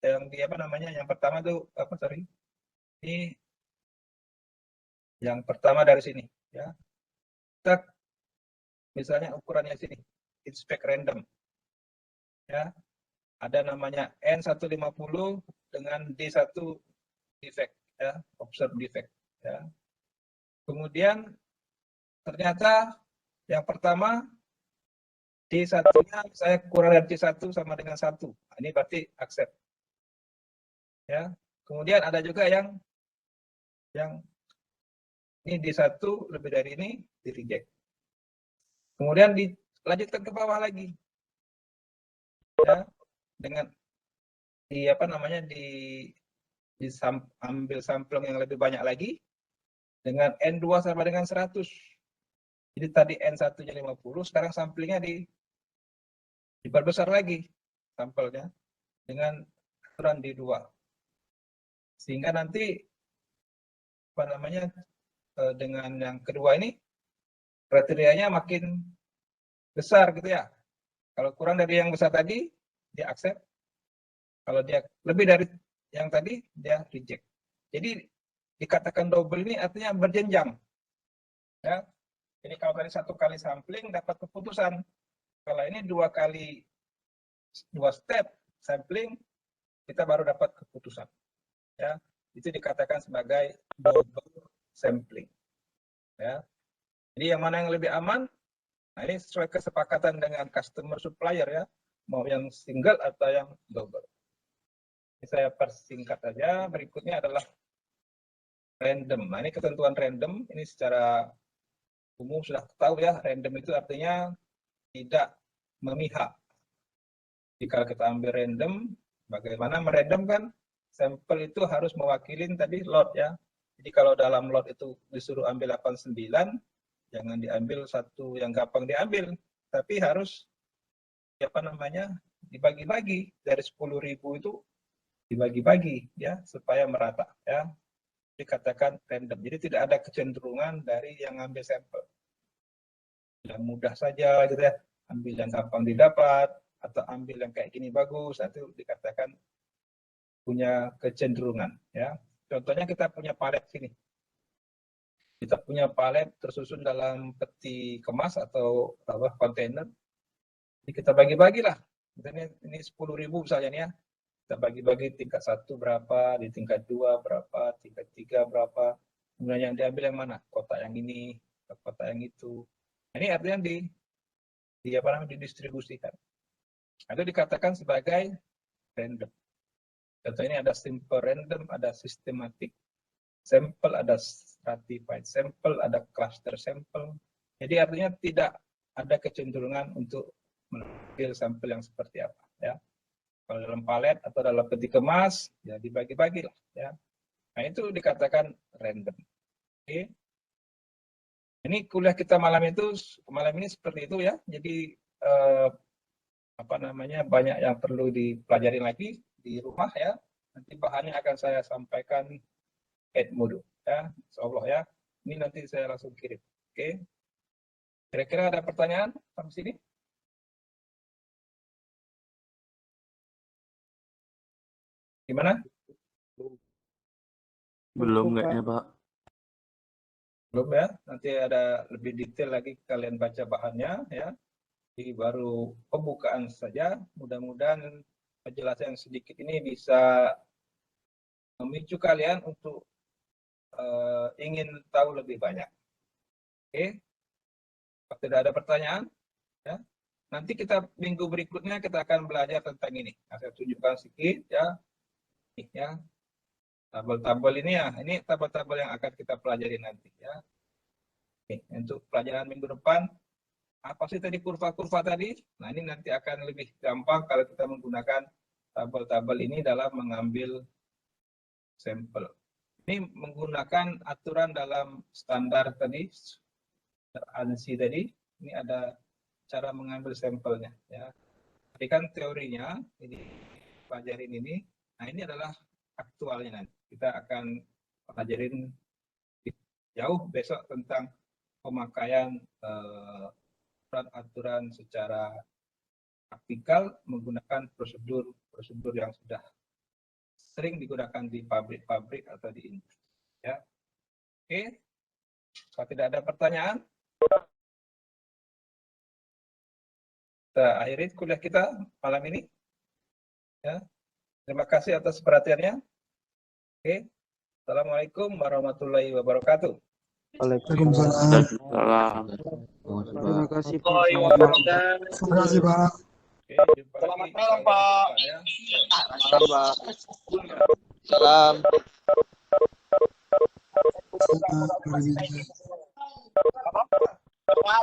yang pertama itu ini yang pertama dari sini ya. Kita misalnya ukurannya sini, inspect random. Ya. Ada namanya N150 dengan D1 defect ya, observe defect ya. Kemudian ternyata yang pertama D1-nya saya kurang dari C1 sama dengan 1. Nah, ini berarti accept. Ya. Kemudian ada juga yang ini D1 lebih dari ini di reject. Kemudian dilanjutkan ke bawah lagi. Ya, dengan ambil sampling yang lebih banyak lagi dengan N2 sama dengan 100. Jadi tadi N1-nya 50, sekarang samplingnya diperbesar lagi sampelnya dengan aturan D2. Sehingga nanti dengan yang kedua ini kriterianya makin besar gitu ya. Kalau kurang dari yang besar tadi dia accept. Kalau dia lebih dari yang tadi dia reject. Jadi dikatakan double ini artinya berjenjang. Ya. Jadi kalau tadi 1 kali sampling dapat keputusan. Kalau ini 2 step sampling kita baru dapat keputusan. Ya. Itu dikatakan sebagai double sampling. Ya. Jadi yang mana yang lebih aman? Nah, ini sesuai kesepakatan dengan customer supplier ya, mau yang single atau yang double. Ini saya persingkat saja. Berikutnya adalah random. Nah, ini ketentuan random. Ini secara umum sudah tahu ya, random itu artinya tidak memihak. Jika kita ambil random, bagaimana merandom kan? Sampel itu harus mewakilin tadi lot ya. Jadi kalau dalam lot itu disuruh ambil 89, jangan diambil satu yang gampang diambil, tapi harus dibagi-bagi dari 10.000 itu dibagi-bagi ya supaya merata ya. Dikatakan random. Jadi tidak ada kecenderungan dari yang ambil sampel. Yang mudah saja gitu ya, ambil yang gampang didapat atau ambil yang kayak gini bagus, itu dikatakan punya kecenderungan ya. Contohnya kita punya palet sini. Kita punya palet tersusun dalam peti kemas atau kontainer. Jadi kita bagi-bagilah. Misalnya ini 10.000 misalnya nih ya. Kita bagi-bagi tingkat 1 berapa, di tingkat 2 berapa, tingkat 3 berapa. Kemudian yang diambil yang mana? Kotak yang ini, kotak yang itu. Ini artinya didistribusikan. Itu dikatakan sebagai random. Contoh ini ada simple random, ada systematic sampel, ada stratified sampel, ada cluster sampel. Jadi artinya tidak ada kecenderungan untuk mengambil sampel yang seperti apa ya. Kalau dalam palet atau dalam peti kemas ya dibagi-bagi lah ya. Nah itu dikatakan random. Oke. Ini kuliah kita malam ini seperti itu ya. Jadi banyak yang perlu dipelajari lagi di rumah ya. Nanti bahannya akan saya sampaikan Edmodo ya, insyaallah ya. Ini nanti saya langsung kirim. Oke. Kira-kira ada pertanyaan sampai sini? Gimana? Belum kayaknya, Pak. Belum ya? Nanti ada lebih detail lagi kalian baca bahannya ya. Jadi baru pembukaan saja. Mudah-mudahan penjelasan sedikit ini bisa memicu kalian untuk ingin tahu lebih banyak. Oke? Kalau tidak ada pertanyaan, ya. Nanti kita minggu berikutnya kita akan belajar tentang ini. Nah, saya tunjukkan sedikit ya. Ini ya. Tabel-tabel ini ya. Ini tabel-tabel yang akan kita pelajari nanti ya. Oke, untuk pelajaran minggu depan, apa sih tadi kurva-kurva tadi? Nah, ini nanti akan lebih gampang kalau kita menggunakan tabel-tabel ini dalam mengambil sampel. Ini menggunakan aturan dalam standar tadi, ANSI tadi. Ini ada cara mengambil sampelnya. Ya. Tapi kan teorinya, ini pelajarin ini. Nah, ini adalah aktualnya nanti. Kita akan pelajarin jauh besok tentang pemakaian aturan secara praktikal menggunakan prosedur yang sudah sering digunakan di pabrik-pabrik atau di industri. Ya. Oke. Kalau tidak ada pertanyaan, kita akhiri kuliah kita malam ini. Ya. Terima kasih atas perhatiannya. Oke. Assalamualaikum warahmatullahi wabarakatuh. Waalaikumsalam. Terima kasih Pak. Terima kasih Pak. Oke, Selamat malam Pak. Selamat Salam. Selamat